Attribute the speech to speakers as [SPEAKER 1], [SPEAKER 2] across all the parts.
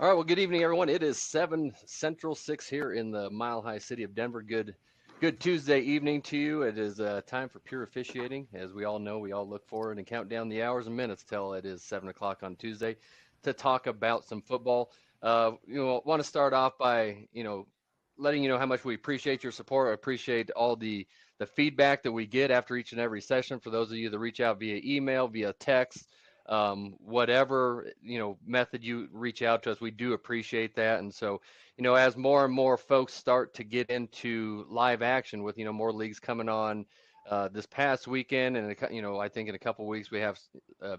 [SPEAKER 1] All right, well, good evening, everyone. It is 7 Central, 6 here in the Mile High city of Denver. Good Tuesday evening to you. It is time for pure officiating. As we all know, we all look forward and count down the hours and minutes till it is 7 o'clock on Tuesday to talk about some football. Want to start off by, letting you know how much we appreciate your support. I appreciate all the feedback that we get after each and every session. For those of you that reach out via email, via text, whatever method you reach out to us, we do appreciate that. And so, as more and more folks start to get into live action with more leagues coming on this past weekend, and I think in a couple weeks we have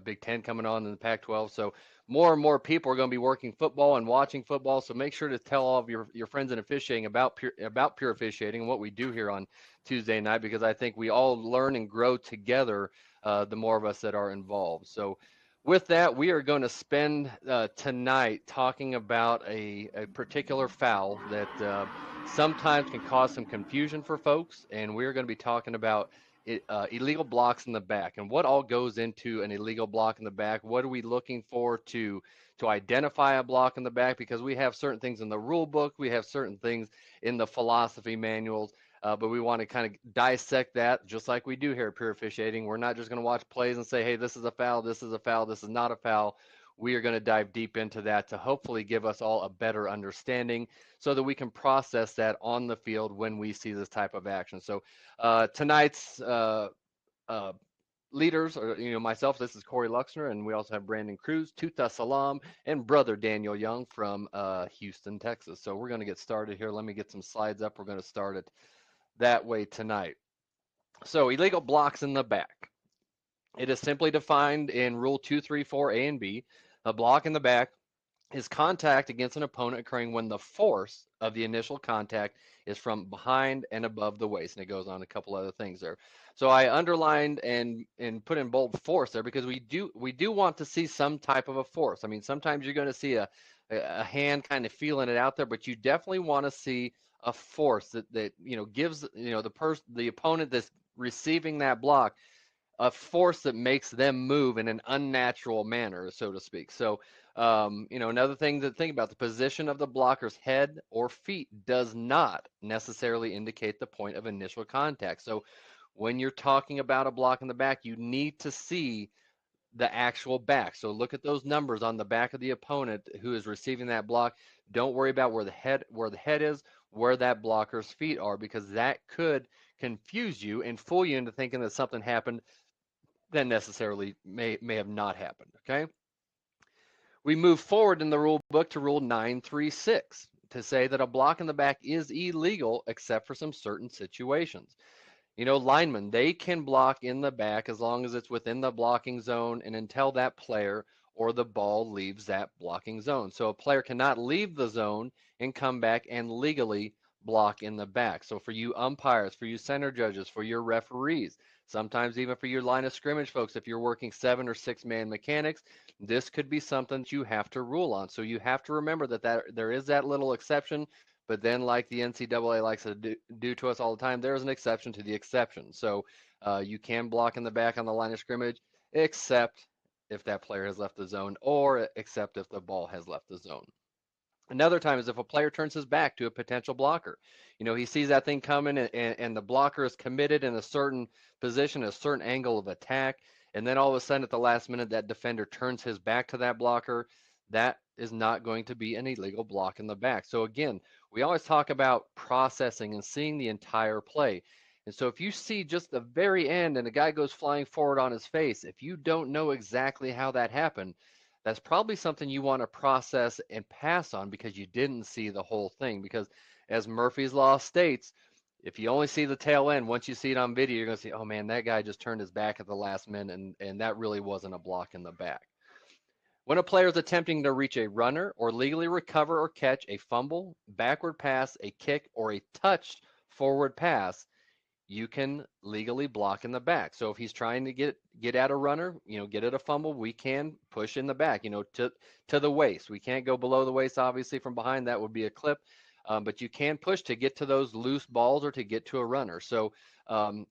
[SPEAKER 1] Big Ten coming on in the Pac-12. So more and more people are going to be working football and watching football. So make sure to tell all of your friends in officiating about pure officiating and what we do here on Tuesday night, because I think we all learn and grow together the more of us that are involved. So with that, we are going to spend tonight talking about a particular foul that sometimes can cause some confusion for folks, and we're going to be talking about illegal blocks in the back and what all goes into an illegal block in the back. What are we looking for to identify a block in the back? Because we have certain things in the rule book, we have certain things in the philosophy manuals. But we want to kind of dissect that just like we do here at Pure Officiating. We're not just going to watch plays and say, hey, this is a foul, this is a foul, this is not a foul. We are going to dive deep into that to hopefully give us all a better understanding so that we can process that on the field when we see this type of action. So tonight's uh, leaders are, myself, this is Corey Luxner, and we also have Brandon Cruz, Tuta Salam, and brother Daniel Young from Houston, Texas. So we're going to get started here. Let me get some slides up. We're going to start it that way tonight. So illegal blocks in the back. It is simply defined in Rule 234A and B. A block in the back is contact against an opponent occurring when the force of the initial contact is from behind and above the waist. And it goes on a couple other things there. So I underlined and put in bold force there because we do want to see some type of a force. I mean, sometimes you're going to see a hand kind of feeling it out there, but you definitely want to see a force that gives the opponent that's receiving that block a force that makes them move in an unnatural manner, so to speak. So, another thing to think about, the position of the blocker's head or feet does not necessarily indicate the point of initial contact. So, when you're talking about a block in the back, you need to see the actual back. So look at those numbers on the back of the opponent who is receiving that block. Don't worry about where the head is, where that blocker's feet are, because that could confuse you and fool you into thinking that something happened that necessarily may have not happened. Okay. We move forward in the rule book to Rule 936 to say that a block in the back is illegal except for some certain situations. Linemen, they can block in the back as long as it's within the blocking zone and until that player or the ball leaves that blocking zone. So a player cannot leave the zone and come back and legally block in the back. So for you umpires, for you center judges, for your referees, sometimes even for your line of scrimmage folks, if you're working 7 or 6 man mechanics, this could be something that you have to rule on. So you have to remember that there is that little exception, but then, like the NCAA likes to do to us all the time, there's an exception to the exception. So you can block in the back on the line of scrimmage, except if that player has left the zone, or except if the ball has left the zone. Another time is if a player turns his back to a potential blocker. He sees that thing coming, and the blocker is committed in a certain position, a certain angle of attack, and then all of a sudden at the last minute that defender turns his back to that blocker. That is not going to be an illegal block in the back. So again, we always talk about processing and seeing the entire play. And so if you see just the very end and a guy goes flying forward on his face, if you don't know exactly how that happened, that's probably something you want to process and pass on because you didn't see the whole thing. Because as Murphy's Law states, if you only see the tail end, once you see it on video, you're going to see, oh man, that guy just turned his back at the last minute, and that really wasn't a block in the back. When a player is attempting to reach a runner or legally recover or catch a fumble, backward pass, a kick, or a touched forward pass, you can legally block in the back. So if he's trying to get at a runner, get at a fumble, we can push in the back, to the waist. We can't go below the waist, obviously, from behind. That would be a clip. But you can push to get to those loose balls or to get to a runner. So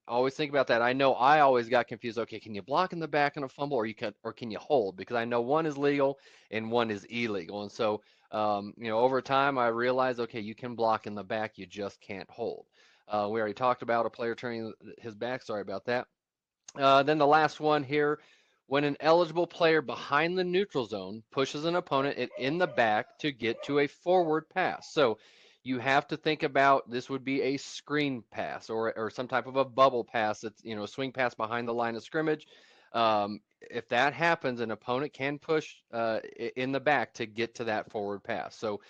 [SPEAKER 1] always think about that. I know I always got confused. Okay, can you block in the back on a fumble, or can you hold? Because I know one is legal and one is illegal. And so Over time, I realized, okay, you can block in the back, you just can't hold. We already talked about a player turning his back. Sorry about that. Then the last one here, when an eligible player behind the neutral zone pushes an opponent in the back to get to a forward pass. So you have to think about this would be a screen pass or some type of a bubble pass. That's, a swing pass behind the line of scrimmage. If that happens, an opponent can push in the back to get to that forward pass. So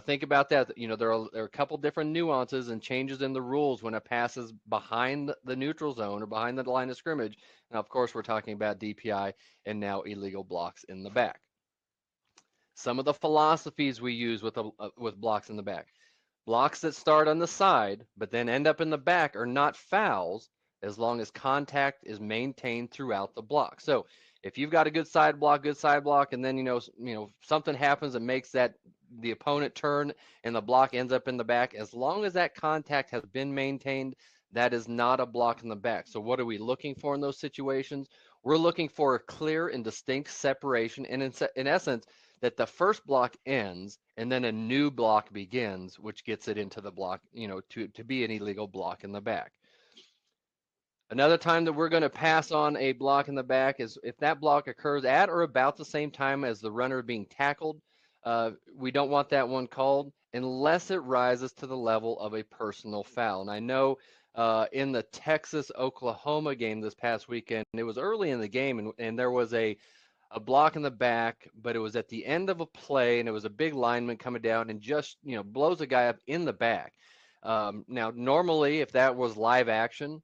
[SPEAKER 1] think about that. There are a couple different nuances and changes in the rules when a pass is behind the neutral zone or behind the line of scrimmage. Now, of course, we're talking about DPI and now illegal blocks in the back. Some of the philosophies we use with blocks in the back. Blocks that start on the side but then end up in the back are not fouls as long as contact is maintained throughout the block. So if you've got a good side block, and then something happens that makes the opponent turn and the block ends up in the back, as long as that contact has been maintained, that is not a block in the back. So what are we looking for in those situations? We're looking for a clear and distinct separation, and in essence, that the first block ends and then a new block begins, which gets it into the block, to be an illegal block in the back. Another time that we're going to pass on a block in the back is if that block occurs at or about the same time as the runner being tackled. We don't want that one called unless it rises to the level of a personal foul. And I know in the Texas-Oklahoma game this past weekend, it was early in the game, and there was a block in the back, but it was at the end of a play, and it was a big lineman coming down and just blows a guy up in the back. Now, normally, if that was live action,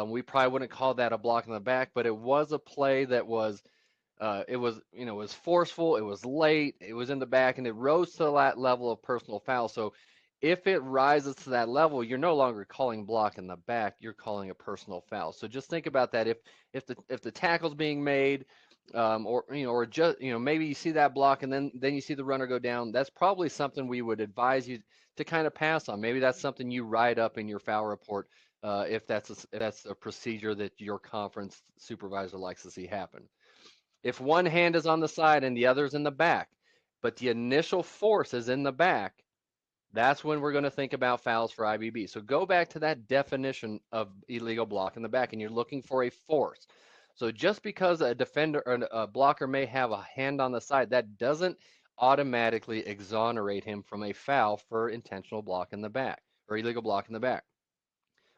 [SPEAKER 1] we probably wouldn't call that a block in the back, but it was a play that was it was forceful, it was late, it was in the back, and it rose to that level of personal foul. So if it rises to that level, you're no longer calling block in the back, you're calling a personal foul. So just think about that. If the tackle's being made, or just maybe you see that block and then you see the runner go down, that's probably something we would advise you to kind of pass on. Maybe that's something you write up in your foul report if that's a procedure that your conference supervisor likes to see happen. If one hand is on the side and the other's in the back, but the initial force is in the back, that's when we're going to think about fouls for IBB. So go back to that definition of illegal block in the back, and you're looking for a force. So just because a defender or a blocker may have a hand on the side, that doesn't automatically exonerate him from a foul for intentional block in the back or illegal block in the back.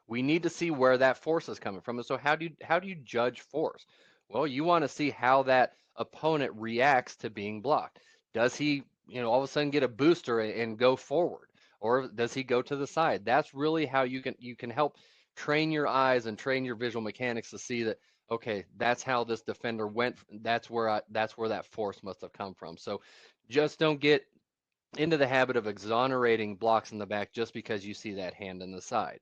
[SPEAKER 1] We need to see where that force is coming from. And so how do you judge force? Well, you want to see how that opponent reacts to being blocked. Does he, all of a sudden get a booster and go forward, or does he go to the side? That's really how you can help train your eyes and train your visual mechanics to see that, okay, that's how this defender went. That's where that force must have come from. So just don't get into the habit of exonerating blocks in the back just because you see that hand in the side.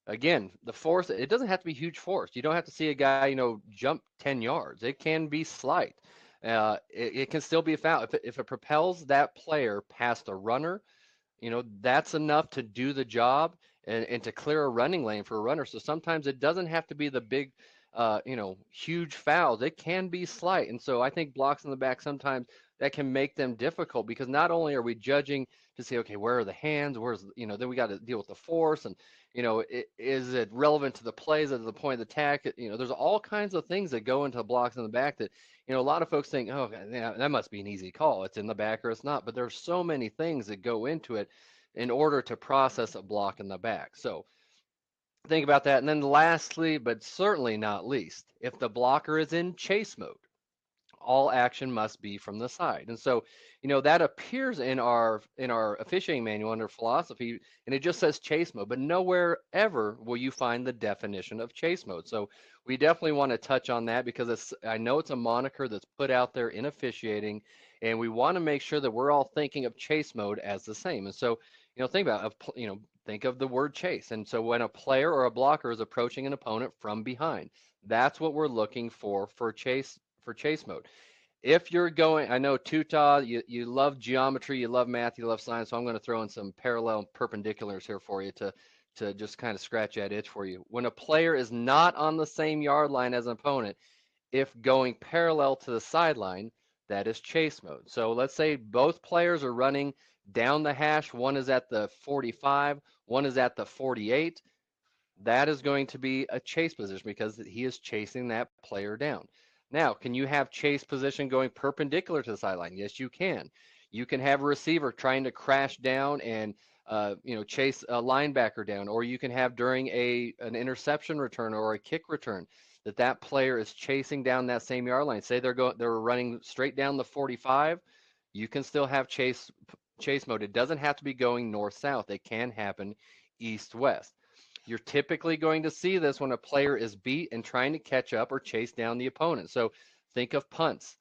[SPEAKER 1] Again, the force, it doesn't have to be huge force. You don't have to see a guy, jump 10 yards. It can be slight. It can still be a foul. If it propels that player past a runner, that's enough to do the job and to clear a running lane for a runner. So sometimes it doesn't have to be the big, huge fouls. It can be slight. And so I think blocks in the back sometimes that can make them difficult because not only are we judging to say, okay, where are the hands? Then we got to deal with the force and, is it relevant to the plays at the point of attack? There's all kinds of things that go into blocks in the back that, a lot of folks think, oh, yeah, that must be an easy call. It's in the back or it's not. But there's so many things that go into it in order to process a block in the back. So think about that. And then lastly, but certainly not least, if the blocker is in chase mode, all action must be from the side. And so, that appears in our officiating manual under philosophy, and it just says chase mode, but nowhere ever will you find the definition of chase mode. So we definitely want to touch on that because I know it's a moniker that's put out there in officiating, and we want to make sure that we're all thinking of chase mode as the same. And so, think of the word chase. And so when a player or a blocker is approaching an opponent from behind, that's what we're looking for chase mode. If you're going, I know Tuta, you love geometry, you love math, you love science, so I'm going to throw in some parallel perpendiculars here for you to just kind of scratch that itch for you. When a player is not on the same yard line as an opponent, if going parallel to the sideline, that is chase mode. So let's say both players are running down the hash. One is at the 45, one is at the 48. That is going to be a chase position because he is chasing that player down. Now, can you have chase position going perpendicular to the sideline? Yes, you can. You can have a receiver trying to crash down and chase a linebacker down, or you can have during an interception return or a kick return that player is chasing down that same yard line. Say they're running straight down the 45. You can still have chase mode. It doesn't have to be going north-south. It can happen east-west. You're typically going to see this when a player is beat and trying to catch up or chase down the opponent. So think of punts.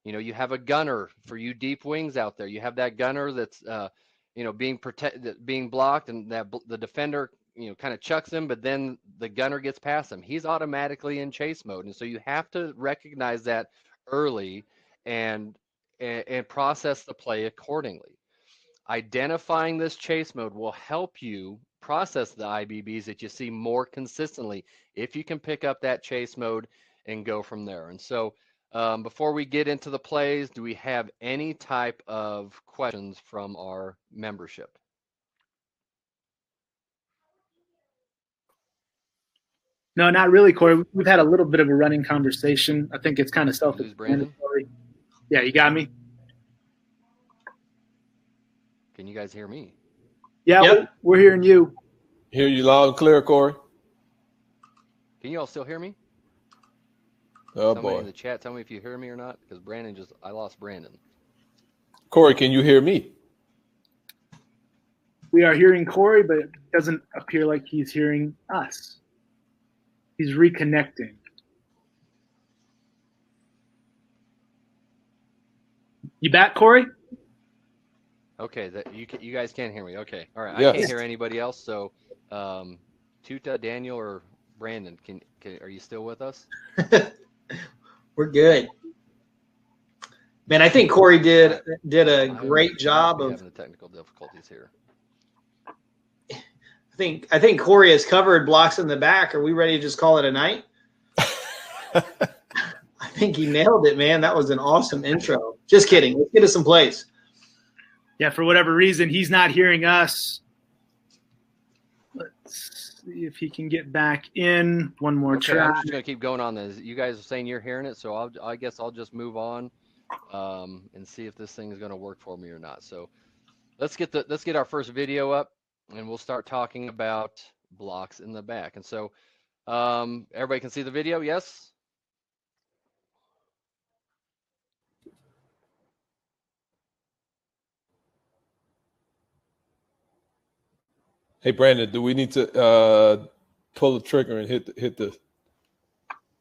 [SPEAKER 1] You have a gunner for you deep wings out there. You have that gunner that's being blocked, and that the defender kind of chucks him, but then the gunner gets past him. He's automatically in chase mode, and so you have to recognize that early and process the play accordingly. Identifying this chase mode will help you process the IBBs that you see more consistently if you can pick up that chase mode and go from there. And so before we get into the plays, do we have any type of questions from our membership?
[SPEAKER 2] No, not really, Corey. We've had a little bit of a running conversation. I think it's kind of self-explanatory. Yeah, you got me?
[SPEAKER 1] Can you guys hear me?
[SPEAKER 2] Yeah, yep. We're hearing you.
[SPEAKER 3] Hear you loud and clear, Corey.
[SPEAKER 1] Can you all still hear me?
[SPEAKER 3] Oh,
[SPEAKER 1] Somebody
[SPEAKER 3] boy.
[SPEAKER 1] in the chat, tell me if you hear me or not, because I lost Brandon.
[SPEAKER 3] Corey, can you hear me?
[SPEAKER 2] We are hearing Corey, but it doesn't appear like he's hearing us. He's reconnecting. You back, Corey?
[SPEAKER 1] Okay, you guys can't hear me. Okay, all right.
[SPEAKER 3] Yes.
[SPEAKER 1] I can't hear anybody else. So, Tuta, Daniel, or Brandon, are you still with us?
[SPEAKER 4] We're good. Man, I think Corey did a great job of
[SPEAKER 1] having the technical difficulties here.
[SPEAKER 4] I think Corey has covered blocks in the back. Are we ready to just call it a night? I think he nailed it, man. That was an awesome intro. Just kidding. Let's get us some plays.
[SPEAKER 2] Yeah, for whatever reason, he's not hearing us. Let's see if he can get back in. One more try.
[SPEAKER 1] I'm just going to keep going on this. You guys are saying you're hearing it, so I guess I'll just move on and see if this thing is going to work for me or not. So let's get our first video up, and we'll start talking about blocks in the back. And so everybody can see the video, yes?
[SPEAKER 3] Hey, Brandon, do we need to pull the trigger and hit the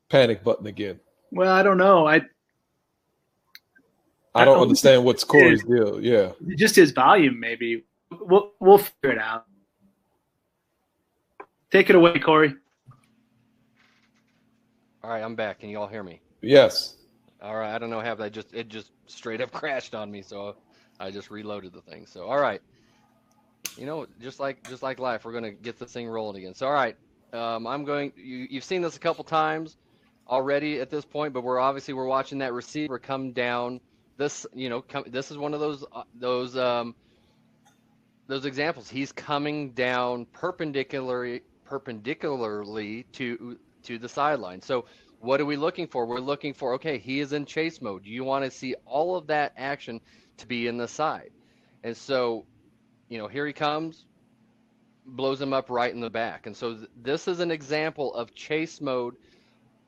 [SPEAKER 3] panic button again?
[SPEAKER 2] Well, I don't know. I
[SPEAKER 3] don't understand what's Corey's deal. Yeah,
[SPEAKER 2] just his volume, maybe. We'll figure it out. Take it away, Corey.
[SPEAKER 1] All right, I'm back. Can you all hear me?
[SPEAKER 3] Yes.
[SPEAKER 1] All right, I don't know how it just straight up crashed on me, so I just reloaded the thing. So all right. Just like life, we're gonna get this thing rolling again. So all right, you've seen this a couple times already at this point, but we're watching that receiver come down. This this is one of those examples. He's coming down perpendicularly to the sideline. So what are we looking for? We're looking for, okay, he is in chase mode. You want to see all of that action to be in the side, and so. Here he comes, blows him up right in the back. And so this is an example of chase mode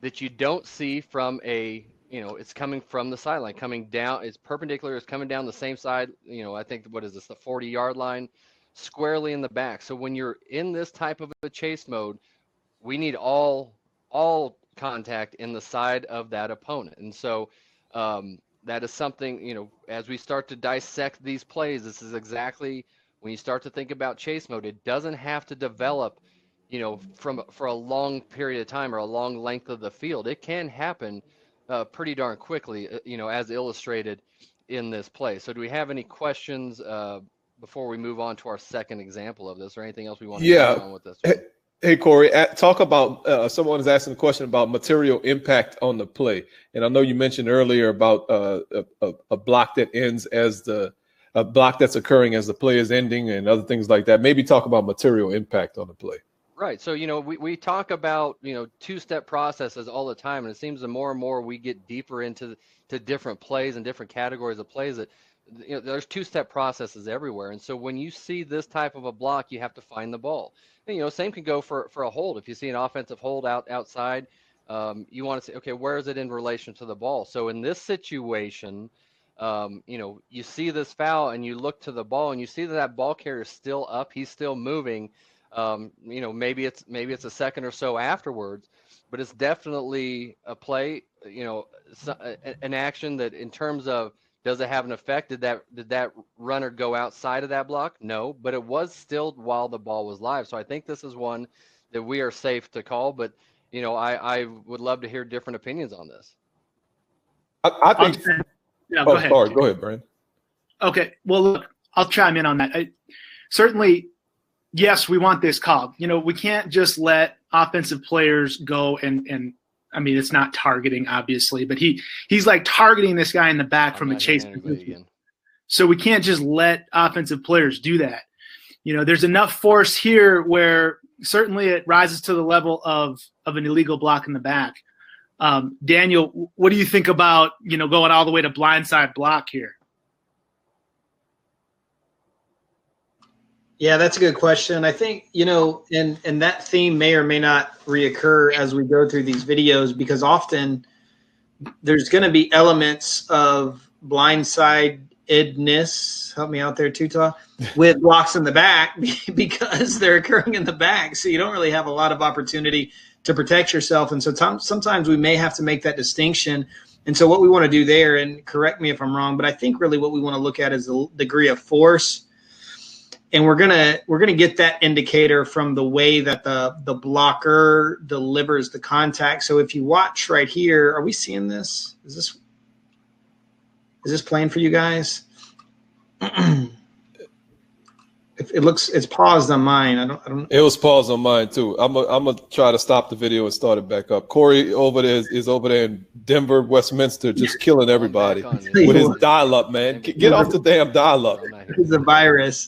[SPEAKER 1] that you don't see from it's coming from the sideline, coming down, it's perpendicular, it's coming down the same side, I think, what is this, the 40-yard line, squarely in the back. So when you're in this type of a chase mode, we need all contact in the side of that opponent. And so that is something, as we start to dissect these plays, this is exactly when you start to think about chase mode. It doesn't have to develop, for a long period of time or a long length of the field. It can happen pretty darn quickly, as illustrated in this play. So do we have any questions before we move on to our second example of this, or anything else we want to go on with this one?
[SPEAKER 3] Hey, Corey, talk about someone is asking a question about material impact on the play. And I know you mentioned earlier about a block that ends as a block that's occurring as the play is ending and other things like that. Maybe talk about material impact on the play.
[SPEAKER 1] Right. So, we talk about, two-step processes all the time. And it seems the more and more we get deeper into to different plays and different categories of plays that, there's two-step processes everywhere. And so when you see this type of a block, you have to find the ball. And, same can go for a hold. If you see an offensive hold outside, you want to say, okay, where is it in relation to the ball? So in this situation, you see this foul and you look to the ball and you see that ball carrier is still up. He's still moving. Maybe it's a second or so afterwards, but it's definitely a play, an action that in terms of, does it have an effect? Did that runner go outside of that block? No, but it was still while the ball was live. So I think this is one that we are safe to call, but I would love to hear different opinions on this.
[SPEAKER 3] I think.
[SPEAKER 2] Yeah, go ahead.
[SPEAKER 3] Sorry, go ahead, Brandon.
[SPEAKER 2] Okay, well, look, I'll chime in on that. Certainly, yes, we want this called. We can't just let offensive players go and I mean, it's not targeting, obviously, but he's like targeting this guy in the back from a chase position. So we can't just let offensive players do that. There's enough force here where certainly it rises to the level of an illegal block in the back. Daniel, what do you think about, going all the way to blindside block here?
[SPEAKER 4] Yeah, that's a good question. I think, and that theme may or may not reoccur as we go through these videos, because often there's going to be elements of blindsidedness, help me out there, Tuta, with blocks in the back because they're occurring in the back. So you don't really have a lot of opportunity to protect yourself. And so sometimes we may have to make that distinction. And so what we want to do there, and correct me if I'm wrong, but I think really what we want to look at is the degree of force. And we're gonna get that indicator from the way that the blocker delivers the contact. So if you watch right here, are we seeing this? Is this playing for you guys? It's paused on mine. I don't.
[SPEAKER 3] It was paused on mine too. I'm gonna try to stop the video and start it back up. Corey over there is over there in Denver, Westminster, just killing everybody with his dial-up, man. Get off the damn dial-up.
[SPEAKER 4] It's a virus.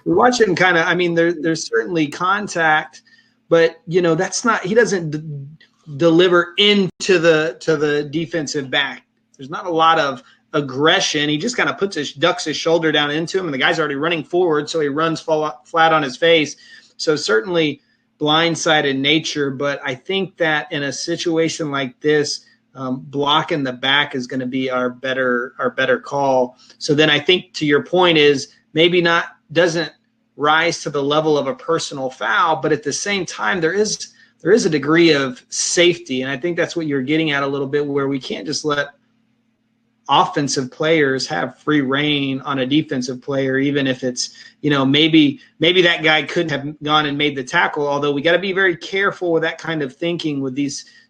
[SPEAKER 4] We're watching kind of. I mean, there's certainly contact, but that's not. He doesn't deliver into the defensive back. There's not a lot of aggression. He just kind of ducks his shoulder down into him, and the guy's already running forward, so he runs flat on his face. So certainly blindsided nature, but I think that in a situation like this, block in the back is going to be our better call. So then I think to your point is maybe doesn't rise to the level of a personal foul, but at the same time there is a degree of safety, and I think that's what you're getting at a little bit, where we can't just let offensive players have free reign on a defensive player, even if it's, maybe that guy couldn't have gone and made the tackle, although we got to be very careful with that kind of thinking with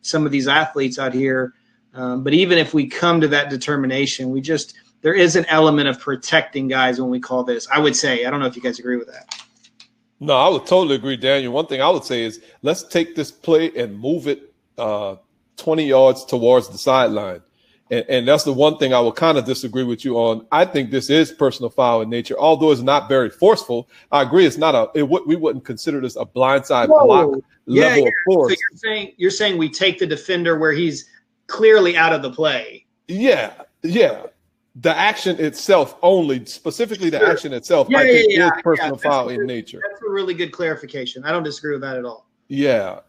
[SPEAKER 4] some of these athletes out here. But even if we come to that determination, there is an element of protecting guys when we call this, I would say. I don't know if you guys agree with that.
[SPEAKER 3] No, I would totally agree, Daniel. One thing I would say is let's take this play and move it 20 yards towards the sideline. And that's the one thing I will kind of disagree with you on. I think this is personal foul in nature, although it's not very forceful. I agree it's not we wouldn't consider this a blindside block level of force.
[SPEAKER 4] So you're saying we take the defender where he's clearly out of the play.
[SPEAKER 3] Yeah. The action itself only, specifically the action itself, I think is personal foul in nature.
[SPEAKER 4] That's a really good clarification. I don't disagree with that at all.
[SPEAKER 3] Yeah.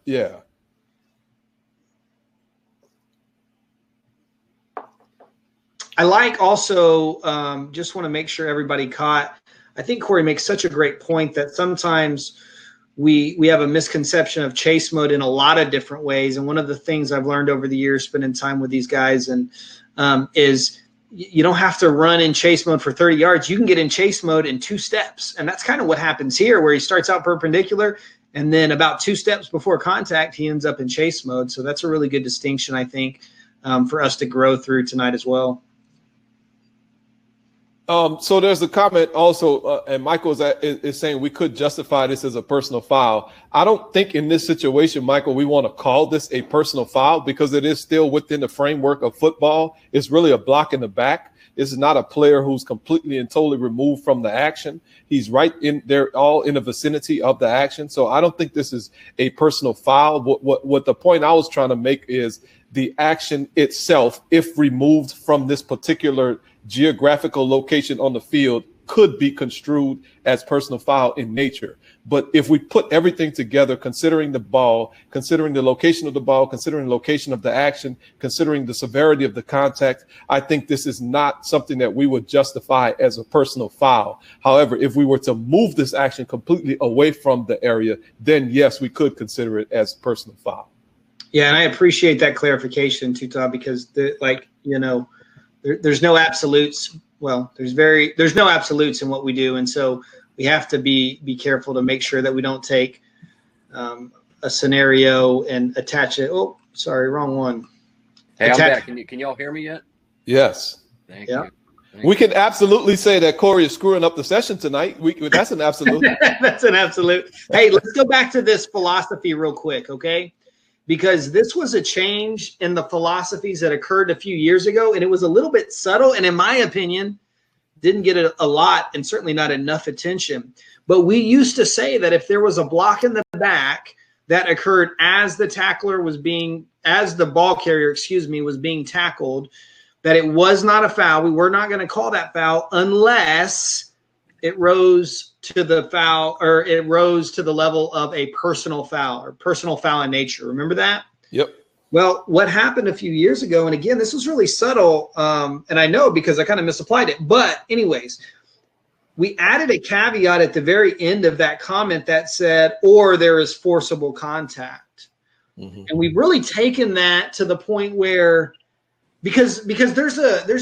[SPEAKER 4] I like also, just want to make sure everybody caught, I think Corey makes such a great point that sometimes we have a misconception of chase mode in a lot of different ways. And one of the things I've learned over the years spending time with these guys is you don't have to run in chase mode for 30 yards. You can get in chase mode in 2 steps. And that's kind of what happens here, where he starts out perpendicular and then about 2 steps before contact, he ends up in chase mode. So that's a really good distinction, I think, for us to grow through tonight as well.
[SPEAKER 3] So there's a comment also, and Michael is saying we could justify this as a personal foul. I don't think in this situation, Michael, we want to call this a personal foul because it is still within the framework of football. It's really a block in the back. This is not a player who's completely and totally removed from the action. He's right in there, all in the vicinity of the action. So I don't think this is a personal foul. What the point I was trying to make is the action itself, if removed from this particular geographical location on the field, could be construed as personal foul in nature. But if we put everything together, considering the ball, considering the location of the ball, considering the location of the action, considering the severity of the contact, I think this is not something that we would justify as a personal foul. However, if we were to move this action completely away from the area, then yes, we could consider it as personal foul.
[SPEAKER 4] Yeah, and I appreciate that clarification too, Todd, because there's no absolutes. Well, there's no absolutes in what we do, and so we have to be careful to make sure that we don't take a scenario and attach it. Oh, sorry, wrong one.
[SPEAKER 1] Hey, I'm back. Can y'all hear me yet?
[SPEAKER 3] Yes.
[SPEAKER 1] Thank you.
[SPEAKER 3] We can absolutely say that Corey is screwing up the session tonight. That's an absolute.
[SPEAKER 4] That's an absolute. Hey, let's go back to this philosophy real quick, okay? Because this was a change in the philosophies that occurred a few years ago, and it was a little bit subtle, and in my opinion, didn't get a lot and certainly not enough attention. But we used to say that if there was a block in the back that occurred as the ball carrier, was being tackled, that it was not a foul. We were not going to call that foul unless it rose to the foul, or it rose to the level of a personal foul or personal foul in nature. Remember that?
[SPEAKER 3] Yep.
[SPEAKER 4] Well, what happened a few years ago, and again, this was really subtle, and I know because I kind of misapplied it. But anyways, we added a caveat at the very end of that comment that said, or there is forcible contact. Mm-hmm. And we've really taken that to the point where, because there's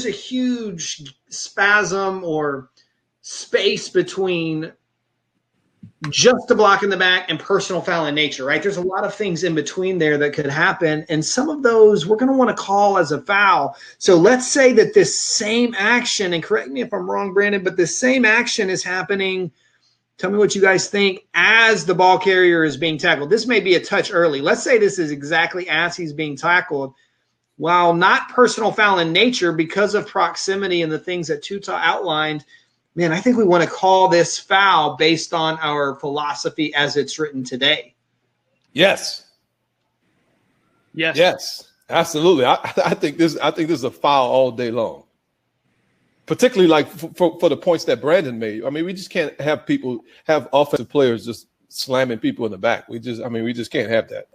[SPEAKER 4] a huge spasm or space between just a block in the back and personal foul in nature, right? There's a lot of things in between there that could happen, and some of those we're going to want to call as a foul. So let's say that this same action, and correct me if I'm wrong, Brandon, but this same action is happening, tell me what you guys think, as the ball carrier is being tackled. This may be a touch early. Let's say this is exactly as he's being tackled. While not personal foul in nature, because of proximity and the things that Tuta outlined, man, I think we want to call this foul based on our philosophy as it's written today.
[SPEAKER 3] Yes. Absolutely. I think this is a foul all day long. Particularly like for the points that Brandon made. I mean, we just can't have offensive players just slamming people in the back. We just can't have that.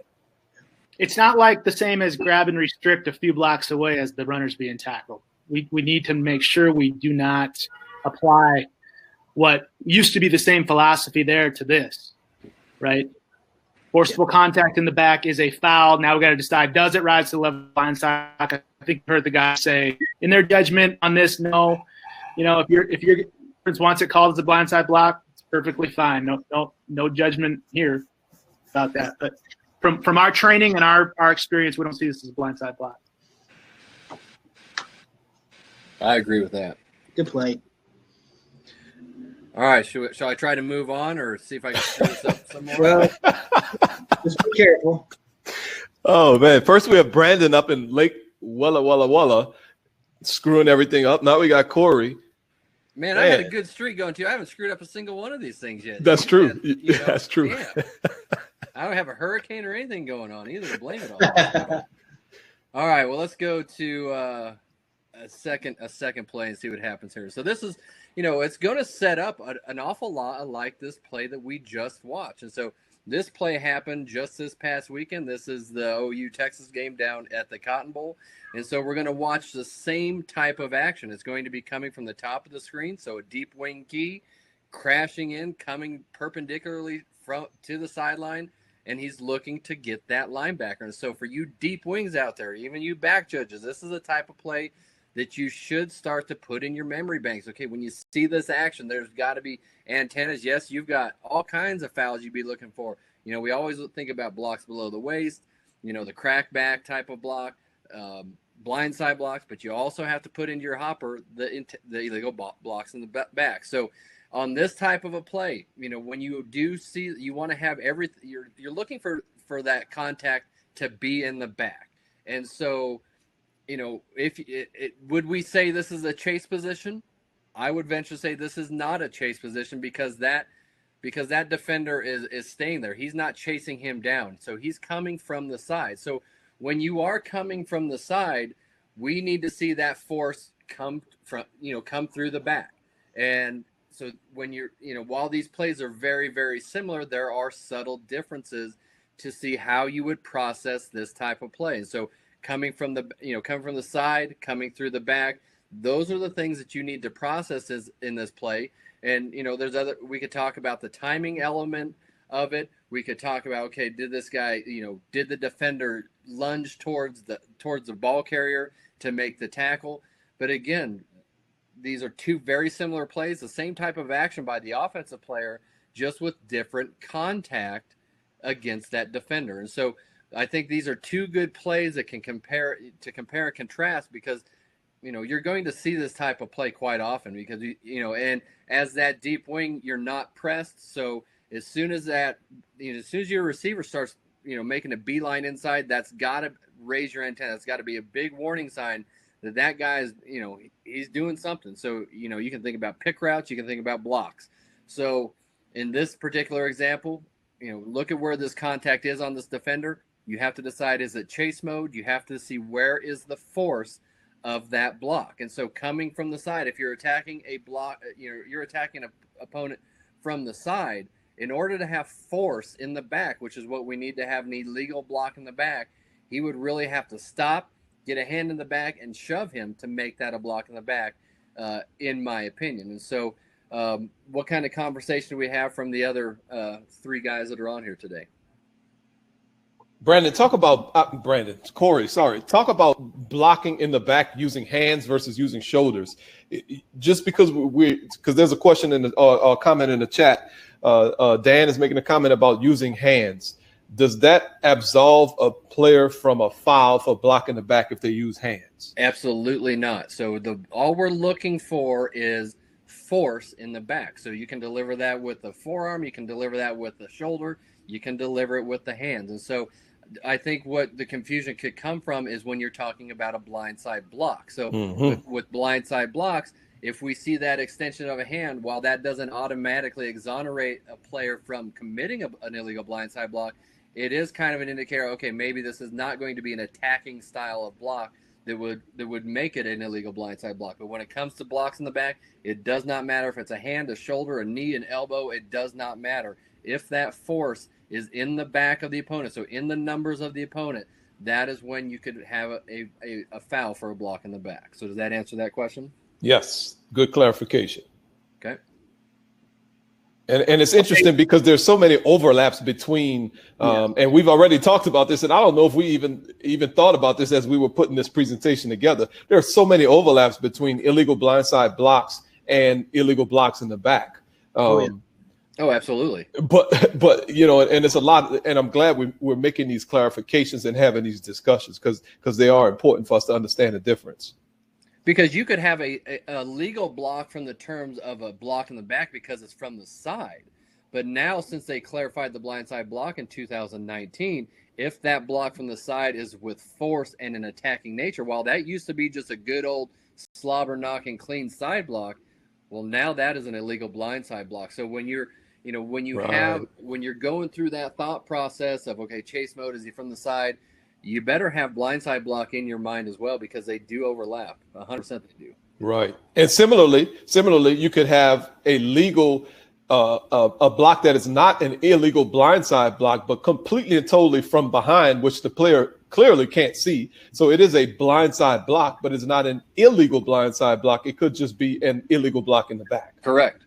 [SPEAKER 2] It's not like the same as grab and restrict a few blocks away as the runner's being tackled. We need to make sure we do not apply what used to be the same philosophy there to this, right? Forcible contact in the back is a foul. Now we got to decide, does it rise to the level of blindside? I think I heard the guy say in their judgment on this, no. If your defense wants it called as a blindside block, it's perfectly fine. No judgment here about that. But from our training and our experience, we don't see this as a blindside block.
[SPEAKER 1] I agree with that.
[SPEAKER 4] Good play.
[SPEAKER 1] All right, shall I try to move on or see if I can screw this up some more?
[SPEAKER 4] Well, just be careful.
[SPEAKER 3] Oh, man. First we have Brandon up in Lake Walla Walla Walla screwing everything up. Now we got Corey.
[SPEAKER 1] Man, I had a good streak going, too. I haven't screwed up a single one of these things yet.
[SPEAKER 3] That's true. That's true.
[SPEAKER 1] Yeah. I don't have a hurricane or anything going on either to blame it on. All right, well, let's go to a second play and see what happens here. So this is – it's going to set up an awful lot like this play that we just watched. And so this play happened just this past weekend. This is the OU-Texas game down at the Cotton Bowl. And so we're going to watch the same type of action. It's going to be coming from the top of the screen, so a deep wing key, crashing in, coming perpendicularly to the sideline, and he's looking to get that linebacker. And so for you deep wings out there, even you back judges, this is the type of play that you should start to put in your memory banks. Okay, when you see this action, there's got to be antennas. Yes, you've got all kinds of fouls you'd be looking for. We always think about blocks below the waist, the crack back type of block. blindside blocks, but you also have to put into your hopper the illegal blocks in the back. So on this type of a play, when you do see, you want to have everything. You're looking for that contact to be in the back, and so if would we say this is a chase position? I would venture to say this is not a chase position because that defender is staying there. He's not chasing him down, so he's coming from the side. So when you are coming from the side, we need to see that force come through the back. And so when while these plays are very, very similar, there are subtle differences to see how you would process this type of play. And so coming from the side, coming through the back, those are the things that you need to process in this play. And we could talk about the timing element of it. We could talk about, okay, did this guy, did the defender lunge towards the ball carrier to make the tackle? But again, these are two very similar plays, the same type of action by the offensive player, just with different contact against that defender. And so I think these are two good plays that can compare and contrast, because you're going to see this type of play quite often because and as that deep wing, you're not pressed. So as soon as your receiver starts making a beeline inside, that's got to raise your antenna. It's got to be a big warning sign that guy is he's doing something. So you can think about pick routes, you can think about blocks. So in this particular example, look at where this contact is on this defender. You have to decide, is it chase mode? You have to see where is the force of that block. And so coming from the side, if you're attacking a block, you're attacking an opponent from the side, in order to have force in the back, which is what we need to have an illegal block in the back, he would really have to stop, get a hand in the back, and shove him to make that a block in the back, in my opinion. And so what kind of conversation do we have from the other three guys that are on here today?
[SPEAKER 3] Corey, talk about blocking in the back using hands versus using shoulders. Just because there's a question in the comment in the chat. Dan is making a comment about using hands. Does that absolve a player from a foul for blocking the back if they use hands?
[SPEAKER 1] Absolutely not. So all we're looking for is force in the back. So you can deliver that with the forearm, you can deliver that with the shoulder, you can deliver it with the hands. And so I think what the confusion could come from is when you're talking about a blindside block. So with blindside blocks, if we see that extension of a hand, while that doesn't automatically exonerate a player from committing an illegal blindside block, it is kind of an indicator, okay, maybe this is not going to be an attacking style of block that would make it an illegal blindside block. But when it comes to blocks in the back, it does not matter if it's a hand, a shoulder, a knee, an elbow. It does not matter. If that force is in the back of the opponent, so in the numbers of the opponent, that is when you could have a foul for a block in the back. So does that answer that question?
[SPEAKER 3] Yes. Good clarification.
[SPEAKER 1] Okay.
[SPEAKER 3] And it's interesting because there's so many overlaps between, and we've already talked about this, and I don't know if we even thought about this as we were putting this presentation together. There are so many overlaps between illegal blindside blocks and illegal blocks in the back.
[SPEAKER 1] Oh, absolutely.
[SPEAKER 3] But and it's a lot, and I'm glad we're making these clarifications and having these discussions because they are important for us to understand the difference.
[SPEAKER 1] Because you could have a legal block from the terms of a block in the back because it's from the side. But now, since they clarified the blindside block in 2019, if that block from the side is with force and an attacking nature, while that used to be just a good old slobber knocking clean side block, well, now that is an illegal blindside block. So when you're when you're going through that thought process of, okay, chase mode, is he from the side? You better have blindside block in your mind as well, because they do overlap. 100% they do.
[SPEAKER 3] Right. And similarly, you could have a legal a block that is not an illegal blindside block, but completely and totally from behind, which the player clearly can't see. So it is a blindside block, but it's not an illegal blindside block. It could just be an illegal block in the back.
[SPEAKER 1] Correct.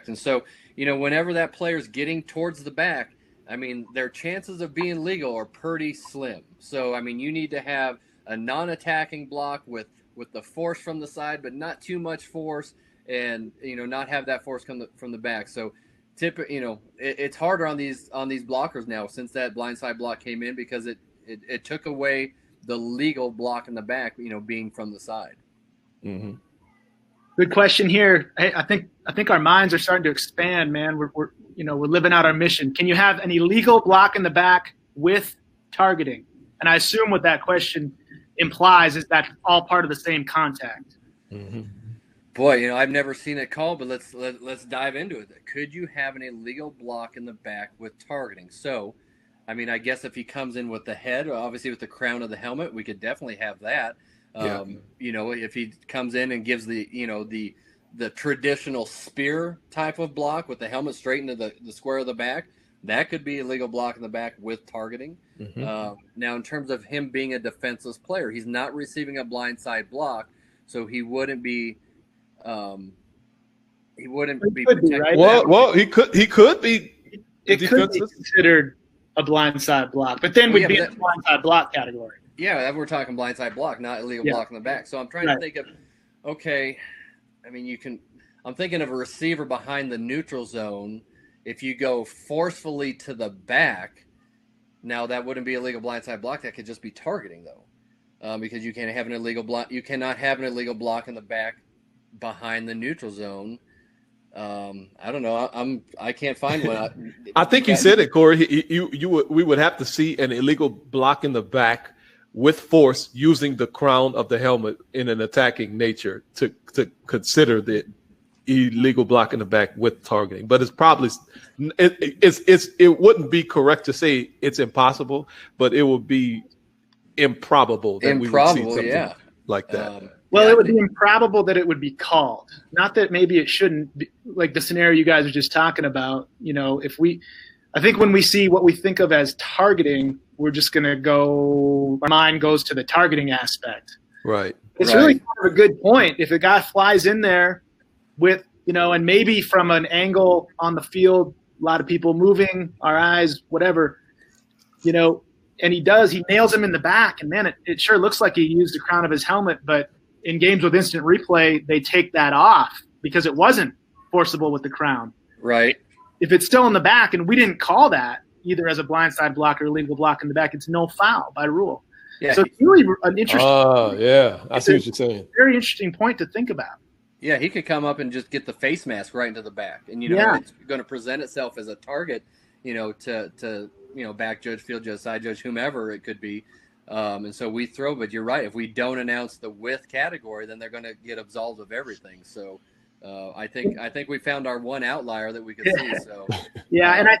[SPEAKER 1] And so, whenever that player's getting towards the back, I mean, their chances of being legal are pretty slim. So, I mean, you need to have a non-attacking block with the force from the side, but not too much force, and not have that force come from the back. So, it's harder on these blockers now since that blindside block came in, because it took away the legal block in the back, being from the side.
[SPEAKER 3] Mm-hmm.
[SPEAKER 2] Good question here. I think our minds are starting to expand, man. We're living out our mission. Can you have an illegal block in the back with targeting? And I assume what that question implies is that all part of the same contact.
[SPEAKER 3] Mm-hmm.
[SPEAKER 1] Boy, I've never seen it called, but let's dive into it. Could you have an illegal block in the back with targeting? So, I guess if he comes in with the head, obviously with the crown of the helmet, we could definitely have that. If he comes in and gives the traditional spear type of block with the helmet straight into the square of the back, that could be a legal block in the back with targeting.
[SPEAKER 3] Mm-hmm.
[SPEAKER 1] Now, in terms of him being a defenseless player, he's not receiving a blindside block, so he wouldn't be. He wouldn't be protected.
[SPEAKER 2] Right?
[SPEAKER 3] Well, he could be.
[SPEAKER 2] It could be considered a blindside block, but then we'd be in the blindside block category.
[SPEAKER 1] Yeah, we're talking blindside block, not illegal block in the back. So I'm trying to think of, okay, I'm thinking of a receiver behind the neutral zone. If you go forcefully to the back, now that wouldn't be a legal blindside block. That could just be targeting, though, because you can't have an illegal block. You cannot have an illegal block in the back behind the neutral zone. I don't know. I can't find one.
[SPEAKER 3] I think you said it, Corey. We would have to see an illegal block in the back with force using the crown of the helmet in an attacking nature to consider the illegal block in the back with targeting. But it's probably it wouldn't be correct to say it's impossible, but it would be improbable that we would see something like that.
[SPEAKER 2] It would be improbable that it would be called. Not that maybe it shouldn't be, like the scenario you guys are just talking about. I think when we see what we think of as targeting, we're just going to our mind goes to the targeting aspect.
[SPEAKER 3] Right.
[SPEAKER 2] It's really kind of a good point. If a guy flies in there with, and maybe from an angle on the field, a lot of people moving, our eyes, whatever, and he nails him in the back. And man, it sure looks like he used the crown of his helmet, but in games with instant replay, they take that off because it wasn't forcible with the crown.
[SPEAKER 1] Right.
[SPEAKER 2] If it's still in the back and we didn't call that either as a blindside block or illegal block in the back, it's no foul by rule. Yeah. So it's really an interesting.
[SPEAKER 3] I see what you're saying.
[SPEAKER 2] Very interesting point to think about.
[SPEAKER 1] Yeah, he could come up and just get the face mask right into the back, and it's going to present itself as a target, to back judge, field judge, side judge, whomever it could be. And so we throw, but you're right. If we don't announce the with category, then they're going to get absolved of everything. So I think we found our one outlier that we could see. So
[SPEAKER 2] and I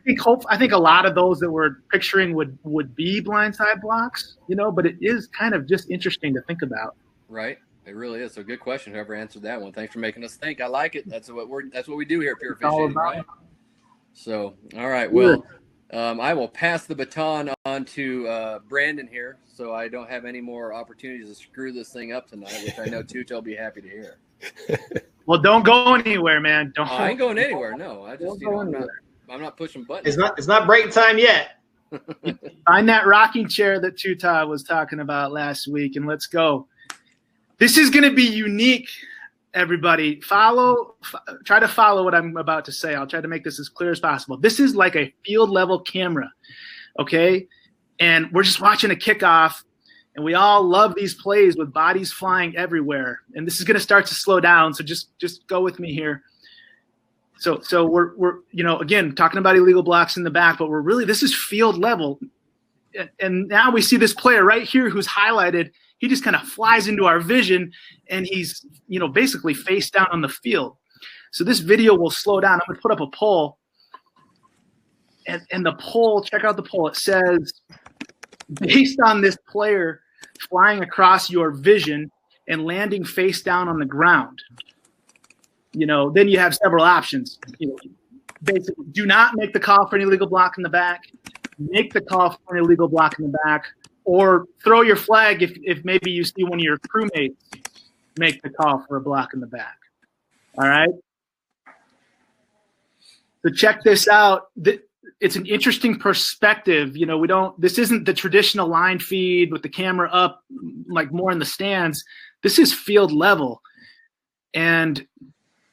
[SPEAKER 2] think a lot of those that we're picturing would be blindside blocks, but it is kind of just interesting to think about.
[SPEAKER 1] Right. It really is. So good question. Whoever answered that one. Thanks for making us think. I like it. That's what we do here at Pure Officiating, right? So, all right. Well, I will pass the baton on to Brandon here, so I don't have any more opportunities to screw this thing up tonight, which I know Tooch will be happy to hear.
[SPEAKER 2] Well, don't go anywhere, man.
[SPEAKER 1] I ain't going anywhere. No, I just I'm not pushing buttons.
[SPEAKER 4] It's not break time yet.
[SPEAKER 2] Find that rocking chair that Tuta was talking about last week, and let's go. This is going to be unique, everybody. Try to follow what I'm about to say. I'll try to make this as clear as possible. This is like a field level camera, okay? And we're just watching a kickoff, and we all love these plays with bodies flying everywhere. And this is going to start to slow down, so just go with me here. So we're again talking about illegal blocks in the back, but this is field level. And now we see this player right here who's highlighted. He just kind of flies into our vision, and he's, basically face down on the field. So this video will slow down. I'm going to put up a poll. And the poll, check out the poll. It says, based on this player flying across your vision and landing face down on the ground, then you have several options. Basically, do not make the call for an illegal block in the back. Make the call for an illegal block in the back. Or throw your flag if maybe you see one of your crewmates make the call for a block in the back. All right? So check this out. It's an interesting perspective. This isn't the traditional line feed with the camera up, like more in the stands. This is field level. And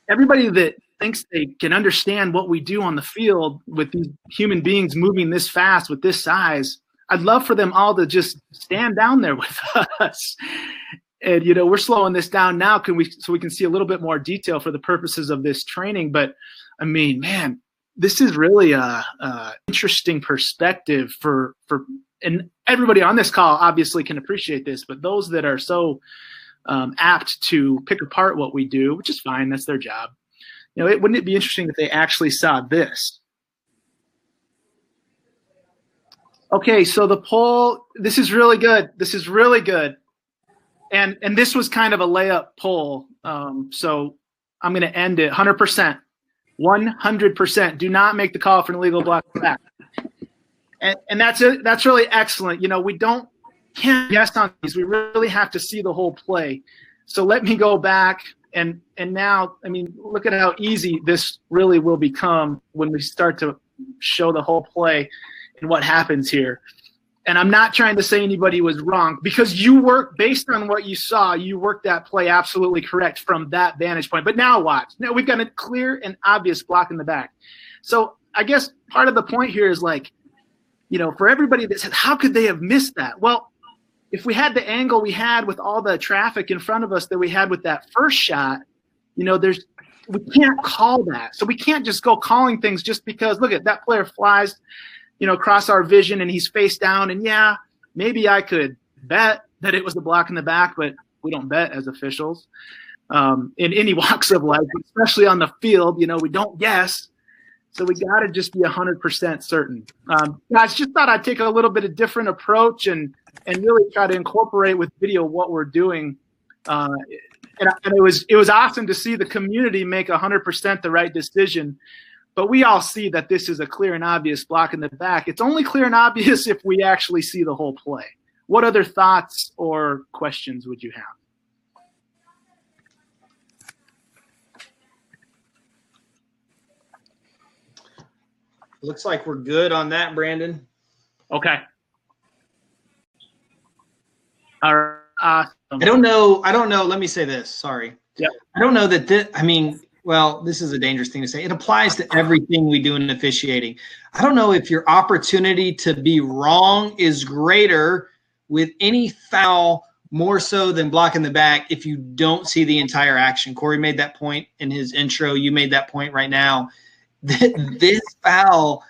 [SPEAKER 2] everybody that thinks they can understand what we do on the field with these human beings moving this fast with this size, I'd love for them all to just stand down there with us. And, we're slowing this down now so we can see a little bit more detail for the purposes of this training. But, I mean, man, this is really a interesting perspective and everybody on this call obviously can appreciate this, but those that are so apt to pick apart what we do, which is fine, that's their job. Wouldn't it be interesting if they actually saw this? Okay, so the poll, this is really good. This is really good. And this was kind of a layup poll. So I'm going to end it 100%. 100%. Do not make the call for an illegal block back. And that's it. That's really excellent. We can't guess on these. We really have to see the whole play. So let me go back. And now, I mean, look at how easy this really will become when we start to show the whole play and what happens here. And I'm not trying to say anybody was wrong, because you work based on what you saw. You worked that play absolutely correct from that vantage point. But now watch. Now we've got a clear and obvious block in the back. So I guess part of the point here is for everybody that said, how could they have missed that? Well, if we had the angle we had with all the traffic in front of us that we had with that first shot, we can't call that. So we can't just go calling things just because, look at that player flies across our vision and he's face down. And yeah, maybe I could bet that it was the block in the back, but we don't bet as officials in any walks of life, especially on the field. We don't guess. So we got to just be 100% certain. Guys, just thought I'd take a little bit of different approach and really try to incorporate with video what we're doing. And it was awesome to see the community make 100% the right decision. But we all see that this is a clear and obvious block in the back. It's only clear and obvious if we actually see the whole play. What other thoughts or questions would you have?
[SPEAKER 4] Looks like we're good on that, Brandon.
[SPEAKER 2] Okay. All right. Awesome.
[SPEAKER 4] I don't know. Let me say this. Sorry.
[SPEAKER 2] Yeah.
[SPEAKER 4] I don't know that this is a dangerous thing to say. It applies to everything we do in officiating. I don't know if your opportunity to be wrong is greater with any foul more so than blocking the back if you don't see the entire action. Corey made that point in his intro. You made that point right now. This foul,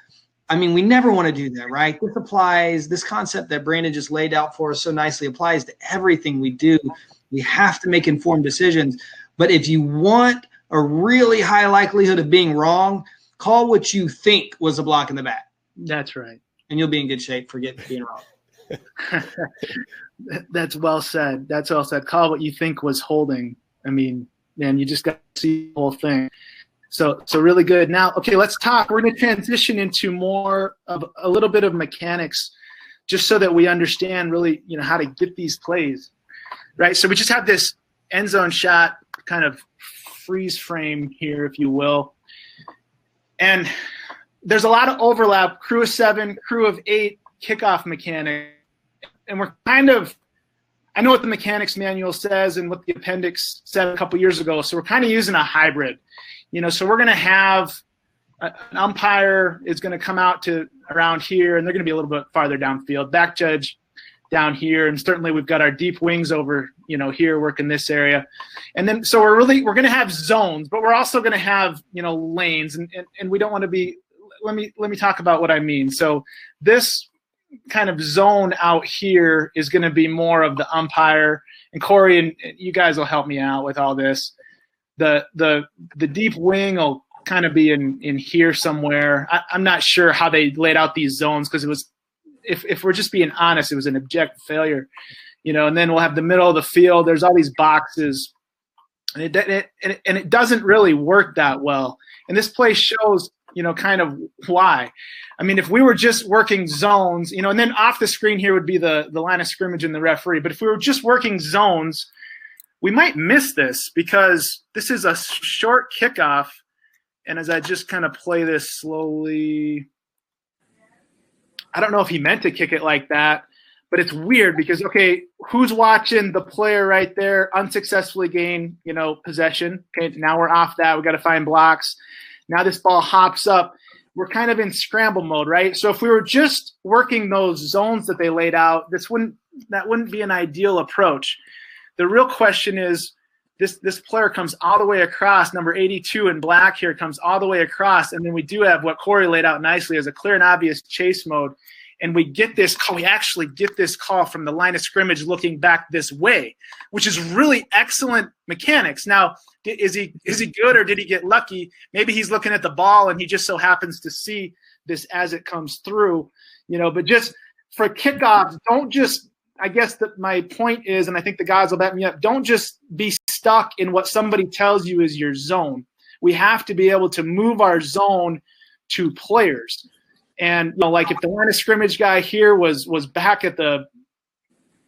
[SPEAKER 4] we never want to do that, right? This concept that Brandon just laid out for us so nicely applies to everything we do. We have to make informed decisions. But if you want a really high likelihood of being wrong, call what you think was a block in the back.
[SPEAKER 2] That's right.
[SPEAKER 4] And you'll be in good shape for being wrong.
[SPEAKER 2] That's well said. That's well said. Call what you think was holding. You just got to see the whole thing. So really good. Now, okay, let's talk. We're going to transition into more of a little bit of mechanics, just so that we understand really, how to get these plays, right? So we just have this end zone shot, kind of freeze frame here, if you will. And there's a lot of overlap, crew of 7, crew of 8, kickoff mechanic. And we're kind of, I know what the mechanics manual says and what the appendix said a couple years ago, so we're kind of using a hybrid. So we're going to have an umpire is going to come out to around here, and they're going to be a little bit farther downfield. Back judge down here, and certainly we've got our deep wings over, here working this area. And then so we're going to have zones, but we're also going to have, lanes, and we don't want to be. Let me talk about what I mean. So this kind of zone out here is going to be more of the umpire, and Corey and you guys will help me out with all this. The deep wing will kind of be in here somewhere. I'm not sure how they laid out these zones, because it was, if we're just being honest, it was an abject failure, and then we'll have the middle of the field. There's all these boxes, and it doesn't really work that well. And this play shows, kind of why. If we were just working zones, and then off the screen here would be the line of scrimmage and the referee. But if we were just working zones, we might miss this, because this is a short kickoff. And as I just kind of play this slowly, I don't know if he meant to kick it like that, but it's weird because, okay, who's watching the player right there unsuccessfully gain, possession? Okay, now we're off that. We got to find blocks. Now this ball hops up. we're kind of in scramble mode, right? So if we were just working those zones that they laid out, that wouldn't be an ideal approach. The real question is, this player comes all the way across, number 82 in black here comes all the way across, and then we do have what Corey laid out nicely as a clear and obvious chase mode, and we get this call. We actually get this call from the line of scrimmage looking back this way, which is really excellent mechanics. Now, is he good, or did he get lucky? Maybe he's looking at the ball and he just so happens to see this as it comes through, but just for kickoffs, don't just – I guess that my point is, and I think the guys will back me up, don't just be stuck in what somebody tells you is your zone. We have to be able to move our zone to players. And, like if the line of scrimmage guy here was back at the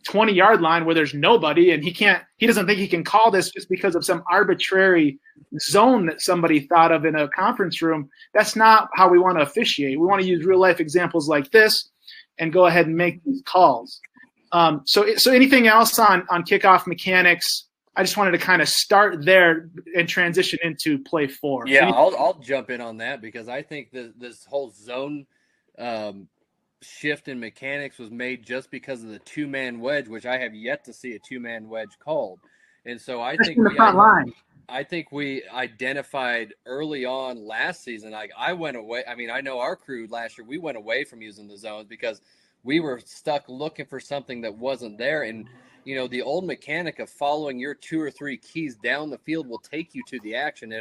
[SPEAKER 2] 20-yard line where there's nobody and he doesn't think he can call this just because of some arbitrary zone that somebody thought of in a conference room, that's not how we want to officiate. We want to use real-life examples like this and go ahead and make these calls. So anything else on kickoff mechanics? I just wanted to kind of start there and transition into play 4.
[SPEAKER 1] Yeah, I'll jump in on that because I think this whole zone shift in mechanics was made just because of the 2-man wedge, which I have yet to see a 2-man wedge called. And so I think we identified early on last season. I went away. I mean, I know our crew last year, we went away from using the zones because we were stuck looking for something that wasn't there. And, the old mechanic of following your 2 or 3 keys down the field will take you to the action.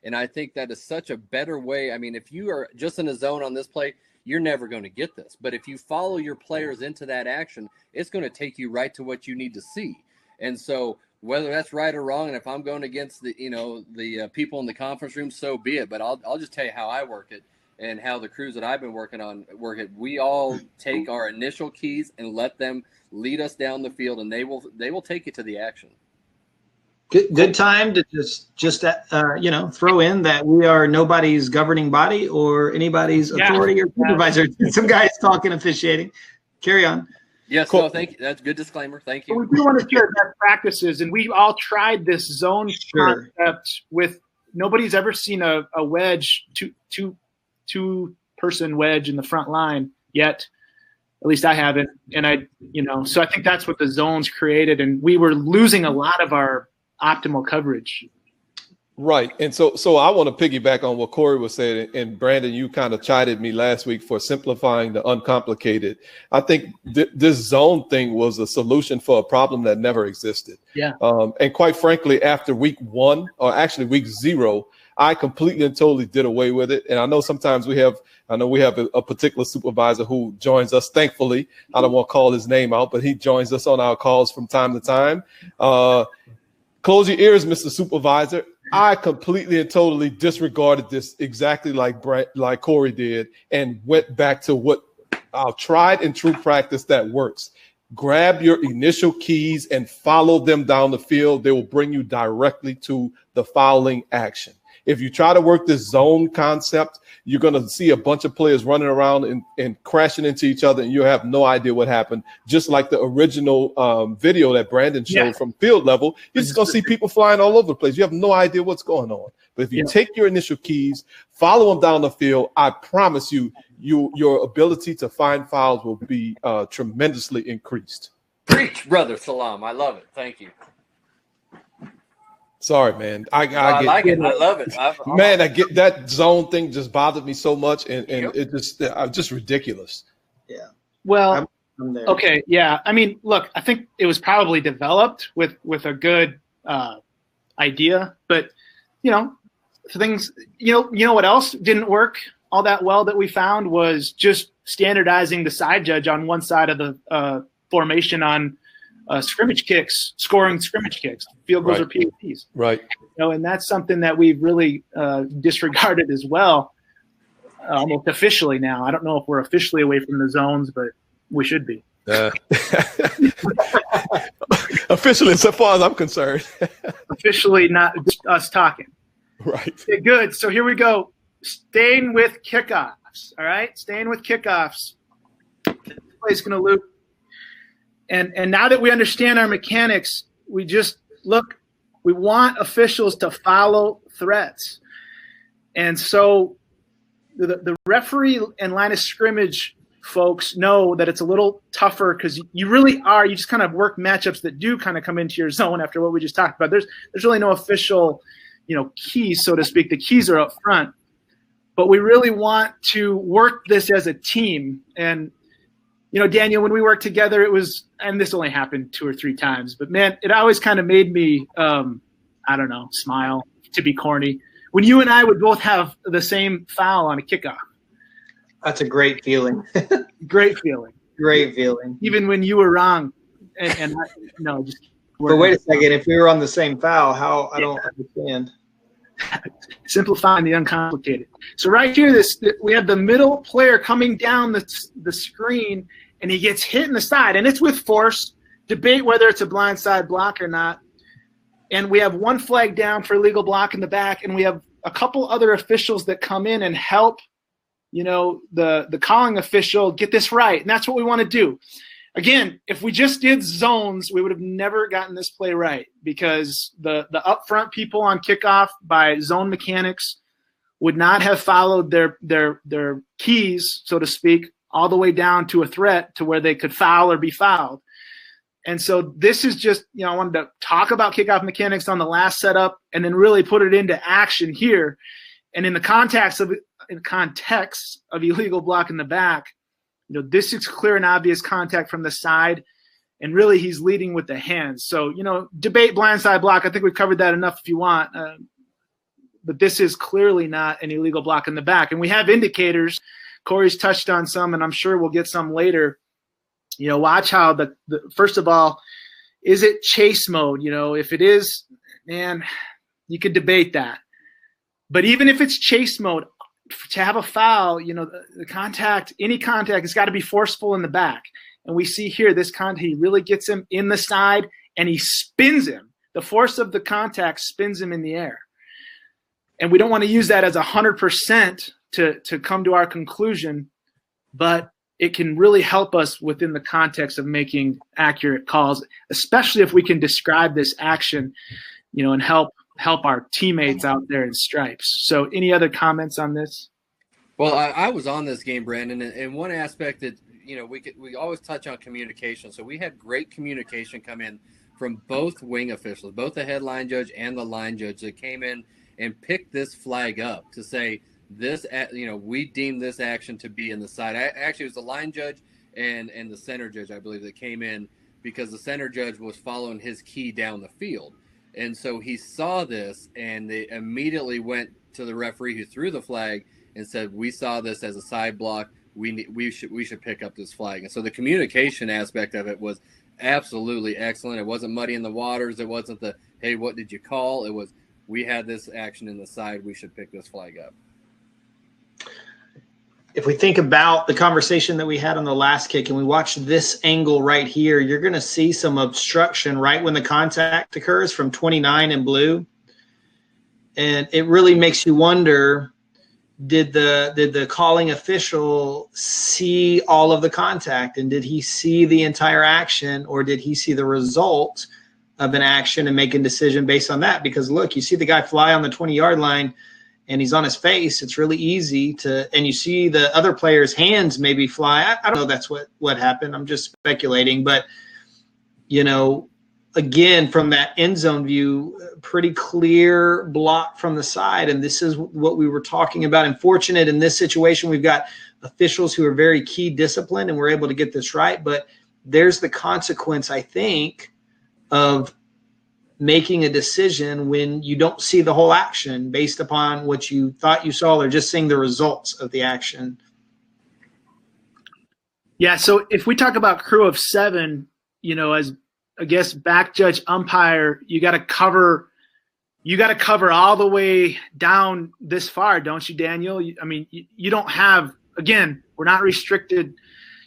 [SPEAKER 1] And I think that is such a better way. I mean, if you are just in a zone on this play, you're never going to get this. But if you follow your players into that action, it's going to take you right to what you need to see. And so whether that's right or wrong, and if I'm going against the people in the conference room, so be it. But I'll just tell you how I work it. And how the crews that I've been working on work it. We all take our initial keys and let them lead us down the field, and they will take you to the action.
[SPEAKER 4] Good time to just throw in that we are nobody's governing body or anybody's authority or supervisor. Some guys talking officiating. Carry on.
[SPEAKER 1] Yes, cool. No, thank you. That's a good disclaimer. Thank you.
[SPEAKER 2] We do want to share best practices, and we all tried this zone concept with nobody's ever seen a wedge two-person wedge in the front line yet. At least I haven't. And so I think that's what the zones created. And we were losing a lot of our optimal coverage.
[SPEAKER 3] Right. And so I want to piggyback on what Corey was saying. And Brandon, you kind of chided me last week for simplifying the uncomplicated. I think this zone thing was a solution for a problem that never existed.
[SPEAKER 2] Yeah.
[SPEAKER 3] And quite frankly, after week 1, or actually week 0, I completely and totally did away with it. And I know sometimes we have a particular supervisor who joins us. Thankfully, I don't want to call his name out, but he joins us on our calls from time to time. Close your ears, Mr. Supervisor. I completely and totally disregarded this exactly like Corey did and went back to what our tried and true practice that works. Grab your initial keys and follow them down the field. They will bring you directly to the fouling action. If you try to work this zone concept, you're going to see a bunch of players running around and crashing into each other, and you have no idea what happened. Just like the original video that Brandon showed from field level, you're just going to see people flying all over the place. You have no idea what's going on. But if you take your initial keys, follow them down the field, I promise you, your ability to find fouls will be tremendously increased.
[SPEAKER 1] Preach, Brother Salam. I love it. Thank you.
[SPEAKER 3] Sorry, man. I
[SPEAKER 1] like it. I love it.
[SPEAKER 3] I get that zone thing just bothered me so much, and it just ridiculous.
[SPEAKER 4] Yeah.
[SPEAKER 2] Well, okay. Yeah. I mean, look, I think it was probably developed with a good idea, but things. You know what else didn't work all that well that we found was just standardizing the side judge on one side of the formation on scrimmage kicks, scoring scrimmage kicks, field goals or PATs.
[SPEAKER 3] Right.
[SPEAKER 2] And that's something that we've really disregarded as well, almost officially now. I don't know if we're officially away from the zones, but we should be.
[SPEAKER 3] Officially, so far as I'm concerned.
[SPEAKER 2] Officially, not just us talking.
[SPEAKER 3] Right.
[SPEAKER 2] Okay, good. So here we go. Staying with kickoffs. All right. Staying with kickoffs. This play's going to loop. And now that we understand our mechanics, we just we want officials to follow threats. And so the referee and line of scrimmage folks know that it's a little tougher because you really are. You just kind of work matchups that do kind of come into your zone after what we just talked about. There's really no official, keys, so to speak. The keys are up front, but we really want to work this as a team. And Daniel, when we worked together, it was, and this only happened 2 or 3 times, but man, it always kind of made me, smile, to be corny, when you and I would both have the same foul on a kickoff.
[SPEAKER 4] That's a great feeling.
[SPEAKER 2] Great feeling.
[SPEAKER 4] Great feeling.
[SPEAKER 2] Even when you were wrong. And just.
[SPEAKER 4] But wait a second. If we were on the same foul, how? I don't understand.
[SPEAKER 2] Simplifying the uncomplicated. So right here, we have the middle player coming down the screen, and he gets hit in the side, and it's with force. Debate whether it's a blindside block or not. And we have one flag down for illegal block in the back, and we have a couple other officials that come in and help the calling official get this right. And that's what we want to do. Again, if we just did zones, we would have never gotten this play right, because the upfront people on kickoff by zone mechanics would not have followed their keys, so to speak, all the way down to a threat to where they could foul or be fouled. And so this is just, I wanted to talk about kickoff mechanics on the last setup and then really put it into action here. And in the context of illegal block in the back, this is clear and obvious contact from the side, and really he's leading with the hands. So, debate blindside block. I think we've covered that enough if you want. But this is clearly not an illegal block in the back. And we have indicators. Corey's touched on some, and I'm sure we'll get some later. Watch how the first of all, is it chase mode? If it is, man, you could debate that. But even if it's chase mode, to have a foul, the contact, any contact, has got to be forceful in the back. And we see here this contact, he really gets him in the side and he spins him. The force of the contact spins him in the air. And we don't want to use that as 100% to come to our conclusion, but it can really help us within the context of making accurate calls, especially if we can describe this action, and help our teammates out there in stripes. So any other comments on this?
[SPEAKER 1] Well, I was on this game, Brandon, and one aspect that, we always touch on communication. So we had great communication come in from both wing officials, both the headline judge and the line judge, that came in and picked this flag up to say this, we deem this action to be in the side. Actually, it was the line judge and the center judge, I believe, that came in because the center judge was following his key down the field. And so he saw this, and they immediately went to the referee who threw the flag and said, "We saw this as a side block. We should pick up this flag." And so the communication aspect of it was absolutely excellent. It wasn't muddy in the waters. It wasn't the, "Hey, what did you call?" It was, "We had this action in the side. We should pick this flag up."
[SPEAKER 4] If we think about the conversation that we had on the last kick and we watch this angle right here, you're going to see some obstruction right when the contact occurs from 29 in blue. And it really makes you wonder, did the calling official see all of the contact, and did he see the entire action, or did he see the result of an action and make a decision based on that? Because look, you see the guy fly on the 20-yard line and he's on his face. It's really easy and you see the other player's hands maybe fly. I don't know that's what happened. I'm just speculating, but again, from that end zone view, pretty clear block from the side. And this is what we were talking about. And fortunate in this situation, we've got officials who are very key disciplined and we're able to get this right. But there's the consequence, I think, of making a decision when you don't see the whole action based upon what you thought you saw, or just seeing the results of the action.
[SPEAKER 2] Yeah. So if we talk about crew of 7, as I guess back judge umpire, you got to cover all the way down this far, don't you, Daniel? I mean, you don't have, again, we're not restricted.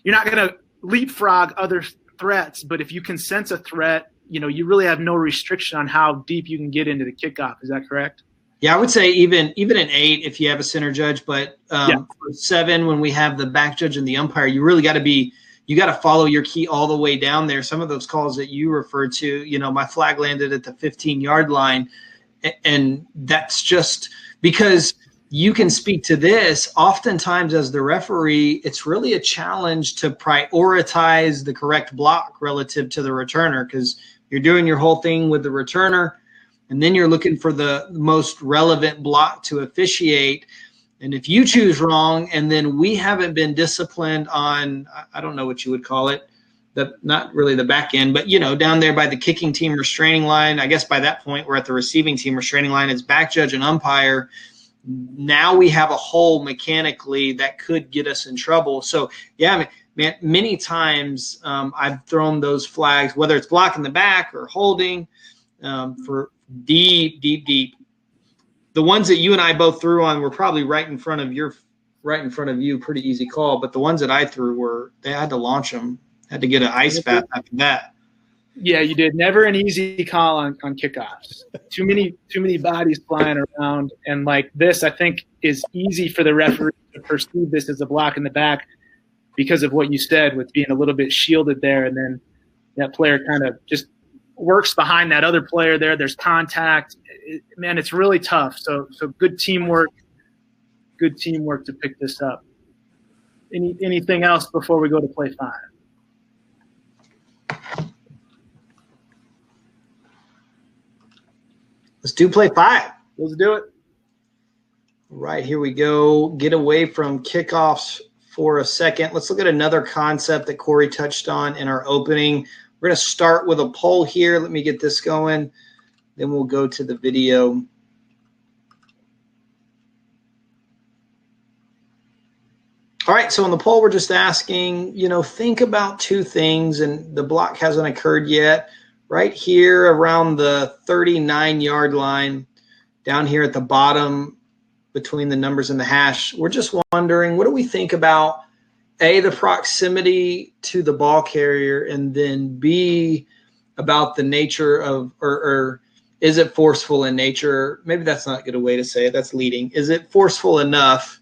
[SPEAKER 2] You're not going to leapfrog other threats, but if you can sense a threat, you really have no restriction on how deep you can get into the kickoff. Is that correct? Yeah,
[SPEAKER 4] I would say even in 8, if you have a center judge, but for 7, when we have the back judge and the umpire, you really got to follow your key all the way down there. Some of those calls that you referred to, my flag landed at the 15-yard line, and that's just because you can speak to this. Oftentimes as the referee, it's really a challenge to prioritize the correct block relative to the returner, because you're doing your whole thing with the returner, and then you're looking for the most relevant block to officiate. And if you choose wrong, and then we haven't been disciplined on, I don't know what you would call it, not really the back end, but, down there by the kicking team restraining line, I guess by that point we're at the receiving team restraining line, it's back judge and umpire. Now we have a hole mechanically that could get us in trouble. So, yeah, man, many times I've thrown those flags, whether it's blocking the back or holding, for deep. The ones that you and I both threw on were probably right in front of you, pretty easy call. But the ones that I threw they had to launch them, had to get an ice bath after that.
[SPEAKER 2] Yeah, you did. Never an easy call on kickoffs. Too many bodies flying around, and like this, I think is easy for the referee to perceive this as a block in the back because of what you said with being a little bit shielded there, and then that player kind of just works behind that other player there. There's contact. Man, it's really tough. So good teamwork to pick this up. Anything else before we go to play 5?
[SPEAKER 4] Let's do play 5.
[SPEAKER 2] Let's do it.
[SPEAKER 4] Right, here we go. Get away from kickoffs for a second. Let's look at another concept that Corey touched on in our opening. We're going to start with a poll here. Let me get this going. Then we'll go to the video. All right, so on the poll, we're just asking, think about 2 things, and the block hasn't occurred yet. Right here around the 39-yard line, down here at the bottom between the numbers and the hash, we're just wondering, what do we think about, A, the proximity to the ball carrier, and then B, about the nature of, or is it forceful in nature? Maybe that's not a good way to say it. That's leading. Is it forceful enough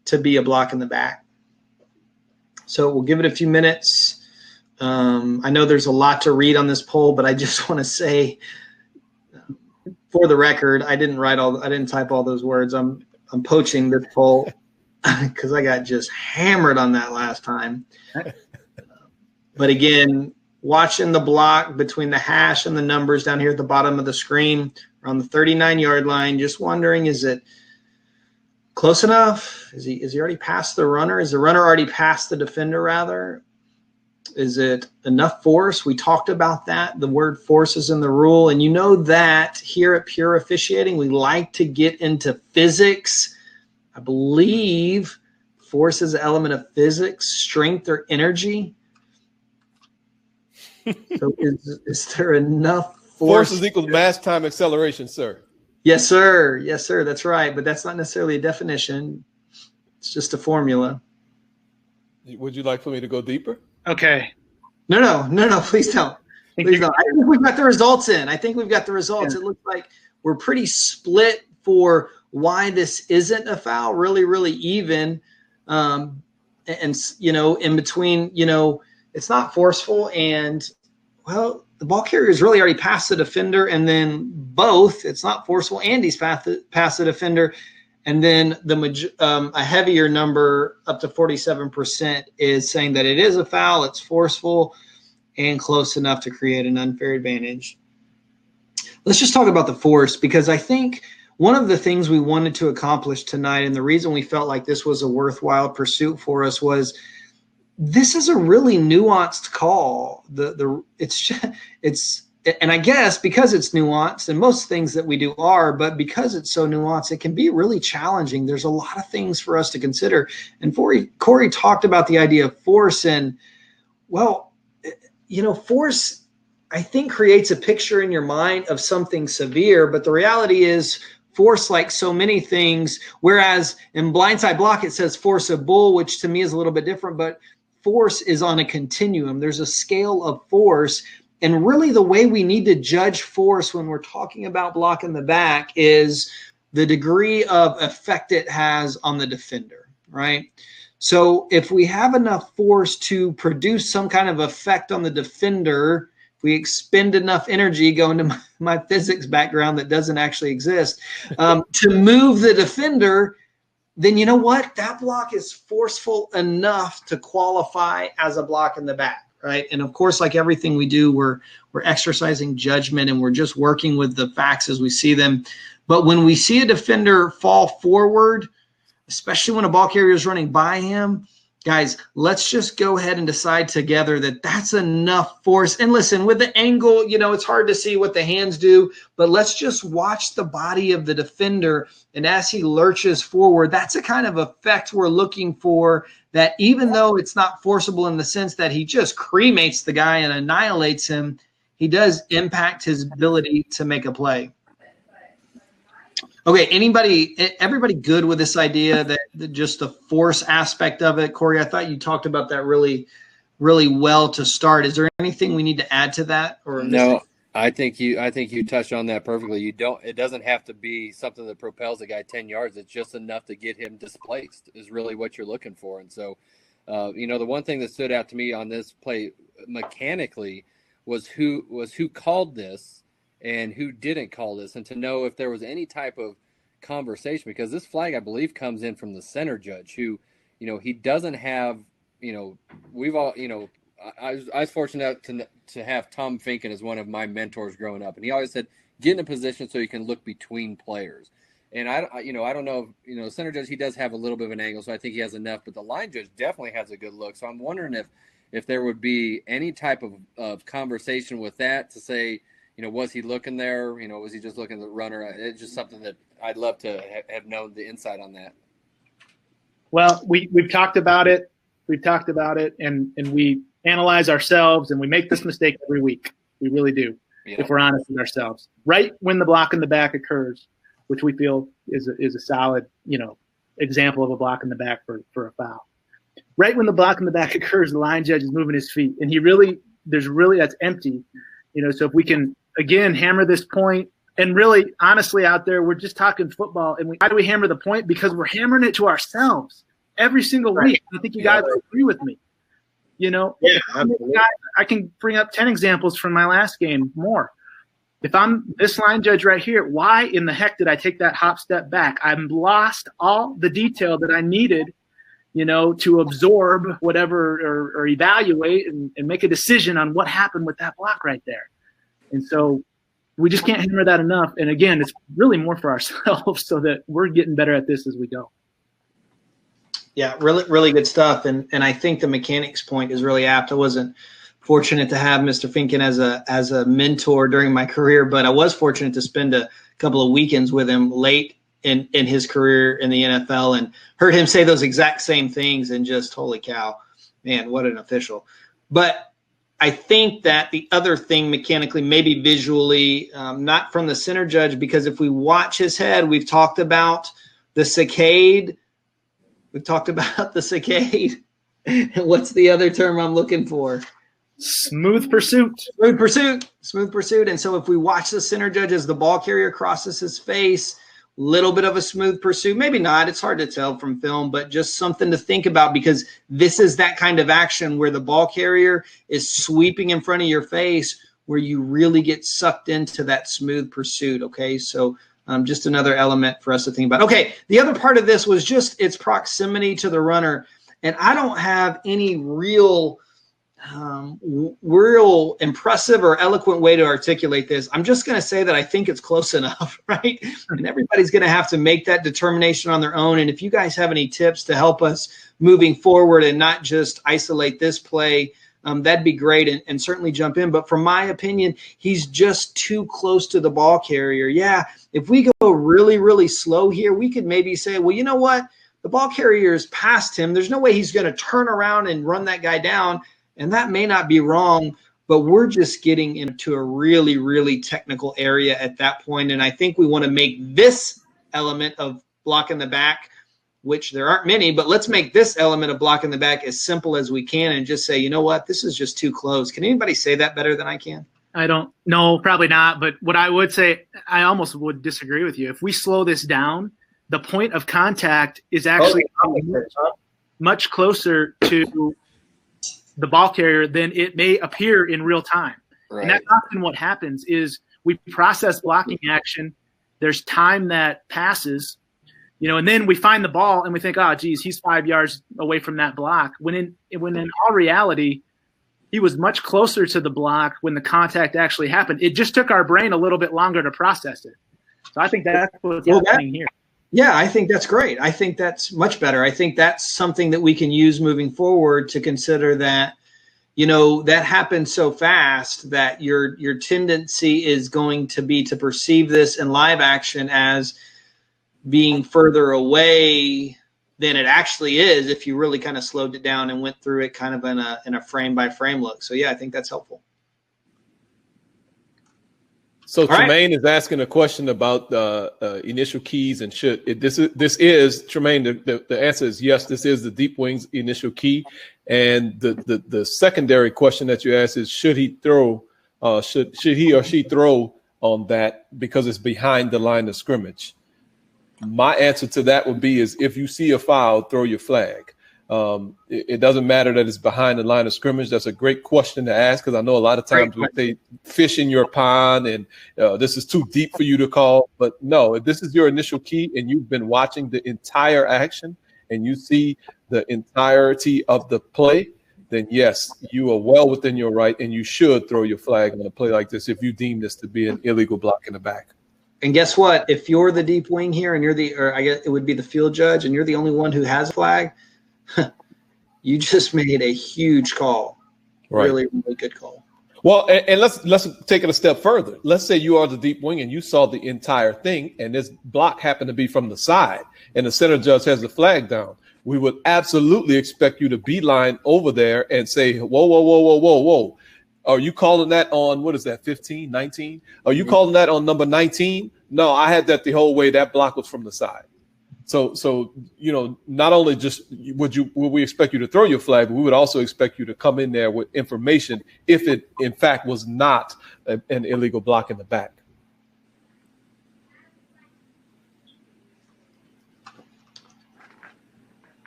[SPEAKER 4] to be a block in the back? So we'll give it a few minutes. I know there's a lot to read on this poll, but I just want to say, for the record, I didn't type all those words. I'm poaching this poll because I got just hammered on that last time. But again, watching the block between the hash and the numbers down here at the bottom of the screen around the 39-yard line, just wondering, is it close enough? Is he already past the runner? Is the runner already past the defender, rather? Is it enough force? We talked about that. The word force is in the rule. And you know that here at Pure Officiating, we like to get into physics. I believe force is an element of physics, strength or energy. So is there enough force?
[SPEAKER 3] Force is equal to mass time acceleration, sir.
[SPEAKER 4] Yes, sir. Yes, sir. That's right. But that's not necessarily a definition. It's just a formula.
[SPEAKER 3] Would you like for me to go deeper?
[SPEAKER 2] Okay.
[SPEAKER 4] No. Please don't. Please don't. I think we've got the results in. Yeah. It looks like we're pretty split for why this isn't a foul. Really, really even. And in between, it's not forceful, and the ball carrier is really already past the defender, and then both, it's not forceful and he's past the defender. And then a heavier number, up to 47%, is saying that it is a foul, it's forceful, and close enough to create an unfair advantage. Let's just talk about the force, because I think one of the things we wanted to accomplish tonight, and the reason we felt like this was a worthwhile pursuit for us, was this is a really nuanced call. And I guess because it's nuanced, and most things that we do are, but because it's so nuanced, it can be really challenging. There's a lot of things for us to consider. And Corey talked about the idea of force, and force, I think, creates a picture in your mind of something severe, but the reality is force, like so many things, whereas in blindside block, it says force of bull, which to me is a little bit different, but force is on a continuum. There's a scale of force. And really the way we need to judge force when we're talking about block in the back is the degree of effect it has on the defender, right? So if we have enough force to produce some kind of effect on the defender, if we expend enough energy going to my physics background that doesn't actually exist to move the defender, then you know what? That block is forceful enough to qualify as a block in the back, right? And of course, like everything we do, we're exercising judgment and we're just working with the facts as we see them. But when we see a defender fall forward, especially when a ball carrier is running by him, guys, let's just go ahead and decide together that that's enough force. And listen, with the angle, it's hard to see what the hands do, but let's just watch the body of the defender. And as he lurches forward, that's a kind of effect we're looking for, that even though it's not forcible in the sense that he just cremates the guy and annihilates him, he does impact his ability to make a play. Okay, everybody good with this idea that just the force aspect of it? Corey, I thought you talked about that really, really well to start. Is there anything we need to add to that? Or
[SPEAKER 1] no, I think you touched on that perfectly. It doesn't have to be something that propels a guy 10 yards. It's just enough to get him displaced is really what you're looking for. And so, the one thing that stood out to me on this play mechanically was who called this and who didn't call this, and to know if there was any type of conversation, because this flag, I believe, comes in from the center judge, who, he doesn't have, we've all, I was fortunate to have Tom Finken as one of my mentors growing up, and he always said, get in a position so you can look between players. And I don't know, center judge, he does have a little bit of an angle, so I think he has enough, but the line judge definitely has a good look. So I'm wondering if there would be any type of conversation with that to say, was he looking there? Was he just looking at the runner? It's just something that I'd love to have known the insight on that.
[SPEAKER 2] Well, we've talked about it. And we analyze ourselves, and we make this mistake every week. We really do, if we're honest with ourselves. Right when the block in the back occurs, which we feel is a solid, example of a block in the back for a foul. Right when the block in the back occurs, the line judge is moving his feet, and that's empty. So if we can, again, hammer this point, and really, honestly, out there, we're just talking football. And why do we hammer the point? Because we're hammering it to ourselves every single week. I think you guys agree with me.
[SPEAKER 4] Yeah,
[SPEAKER 2] I can bring up 10 examples from my last game more. If I'm this line judge right here, why in the heck did I take that hop step back? I've lost all the detail that I needed, to absorb whatever or evaluate and make a decision on what happened with that block right there. And so we just can't hammer that enough. And again, it's really more for ourselves so that we're getting better at this as we go.
[SPEAKER 4] Yeah, really, really good stuff. And I think the mechanics point is really apt. I wasn't fortunate to have Mr. Finken as a mentor during my career, but I was fortunate to spend a couple of weekends with him late in his career in the NFL, and heard him say those exact same things, and just, holy cow, man, what an official. But I think that the other thing mechanically, maybe visually, not from the center judge, because if we watch his head, we've talked about the saccade. What's the other term I'm looking for?
[SPEAKER 2] Smooth pursuit.
[SPEAKER 4] Smooth pursuit. And so if we watch the center judge as the ball carrier crosses his face, little bit of a smooth pursuit, maybe not, it's hard to tell from film, but just something to think about, because this is that kind of action where the ball carrier is sweeping in front of your face, where you really get sucked into that smooth pursuit. Okay, so just another element for us to think about. Okay, the other part of this was just its proximity to the runner, and I don't have any real impressive or eloquent way to articulate this. I'm just going to say that I think it's close enough, right? And everybody's going to have to make that determination on their own. And if you guys have any tips to help us moving forward and not just isolate this play, that'd be great, and certainly jump in. But from my opinion, he's just too close to the ball carrier. Yeah, if we go really, really slow here, we could maybe say, well, you know what? The ball carrier is past him. There's no way he's going to turn around and run that guy down. And that may not be wrong, but we're just getting into a really, really technical area at that point. And I think we want to make this element of block in the back, which there aren't many, but let's make this element of block in the back as simple as we can and just say, you know what, this is just too close. Can anybody say that better than I can?
[SPEAKER 2] I don't know, probably not. But what I would say, I almost would disagree with you. If we slow this down, the point of contact is actually much closer to the ball carrier than it may appear in real time.
[SPEAKER 1] Right.
[SPEAKER 2] And that's often what happens is we process blocking action. There's time that passes, and then we find the ball and we think, oh, geez, he's 5 yards away from that block. When in all reality, he was much closer to the block when the contact actually happened. It just took our brain a little bit longer to process it. So I think that's what's happening here.
[SPEAKER 4] Yeah, I think that's great. I think that's much better. I think that's something that we can use moving forward to consider that, that happened so fast that your tendency is going to be to perceive this in live action as being further away than it actually is if you really kind of slowed it down and went through it kind of in a frame by frame look. So yeah, I think that's helpful.
[SPEAKER 3] So Tremaine is asking a question about initial keys and this is Tremaine. The answer is yes. This is the deep wings initial key, and the secondary question that you asked is should he throw? Should he or she throw on that because it's behind the line of scrimmage? My answer to that would be is if you see a foul, throw your flag. It doesn't matter that it's behind the line of scrimmage. That's a great question to ask because I know a lot of times they fish in your pond and this is too deep for you to call. But no, if this is your initial key and you've been watching the entire action and you see the entirety of the play, then yes, you are well within your right and you should throw your flag on a play like this if you deem this to be an illegal block in the back.
[SPEAKER 4] And guess what? If you're the deep wing here and or I guess it would be the field judge and you're the only one who has a flag, you just made a huge call.
[SPEAKER 3] Right.
[SPEAKER 4] Really, really good call.
[SPEAKER 3] Well, and let's take it a step further. Let's say you are the deep wing and you saw the entire thing and this block happened to be from the side and the center judge has the flag down. We would absolutely expect you to beeline over there and say, whoa, whoa, whoa, whoa, whoa, whoa. Are you calling that on, what is that, 15, 19? Are you calling that on number 19? No, I had that the whole way. That block was from the side. So not only just would we expect you to throw your flag, but we would also expect you to come in there with information if it, in fact, was not an illegal block in the back.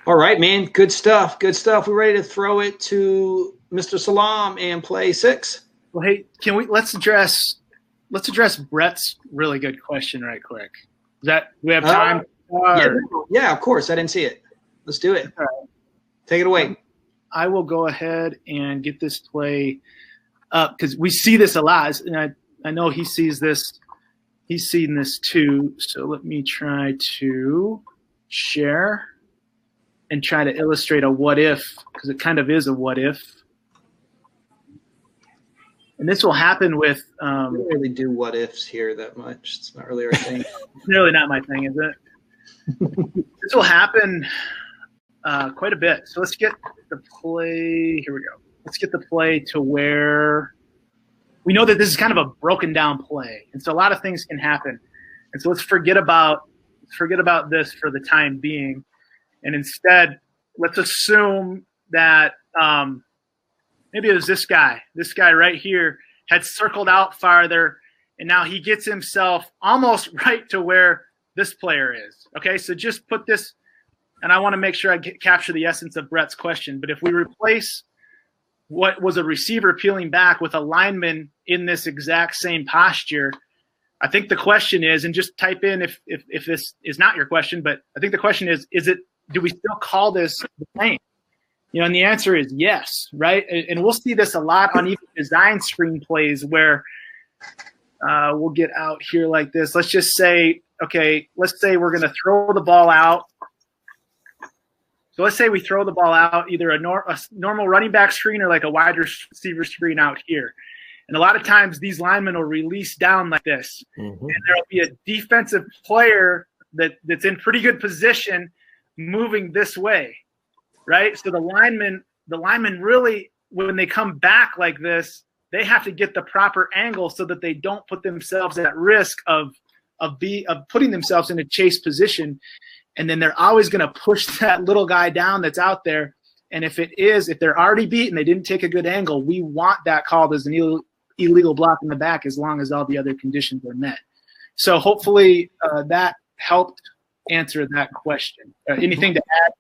[SPEAKER 4] All right, man. Good stuff. Good stuff. We're ready to throw it to Mr. Salam and play 6.
[SPEAKER 2] Well, hey, let's address Brett's really good question right quick. Do we have time?
[SPEAKER 4] Yeah, of course. I didn't see it. Let's do it. Take it away.
[SPEAKER 2] I will go ahead and get this play up because we see this a lot, and I know he sees this. He's seen this too. So let me try to share and try to illustrate a what if, because it kind of is a what if. And this will happen with.
[SPEAKER 4] We don't really do what ifs here that much. It's not really our thing.
[SPEAKER 2] It's really not my thing, is it? This will happen quite a bit. So let's get the play. Here we go. Let's get the play to where we know that this is kind of a broken down play, and so a lot of things can happen. And so let's forget about this for the time being, and instead let's assume that maybe it was this guy right here had circled out farther, and now he gets himself almost right to where this player is. Okay, so just put this, and I want to make sure I capture the essence of Brett's question. But if we replace what was a receiver peeling back with a lineman in this exact same posture, I think the question is, and just type in if this is not your question, but I think the question is it, do we still call this the same? And the answer is yes, right? And we'll see this a lot on even design screenplays where we'll get out here like this. Let's just say, let's say we're going to throw the ball out. So let's say we throw the ball out, either a normal running back screen or like a wide receiver screen out here. And a lot of times these linemen will release down like this. Mm-hmm. And there'll be a defensive player that's in pretty good position moving this way, right? So the linemen really, when they come back like this, they have to get the proper angle so that they don't put themselves at risk of putting themselves in a chase position. And then they're always going to push that little guy down that's out there. And if they're already beat and they didn't take a good angle, we want that called as an illegal block in the back as long as all the other conditions are met. So hopefully that helped answer that question. Anything to add?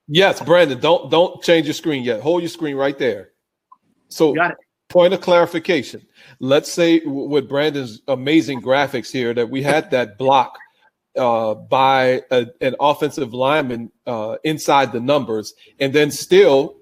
[SPEAKER 3] Yes, Brandon, don't change your screen yet. Hold your screen right there. So
[SPEAKER 2] got it.
[SPEAKER 3] Point of clarification. Let's say with Brandon's amazing graphics here that we had that block by an offensive lineman inside the numbers, and then still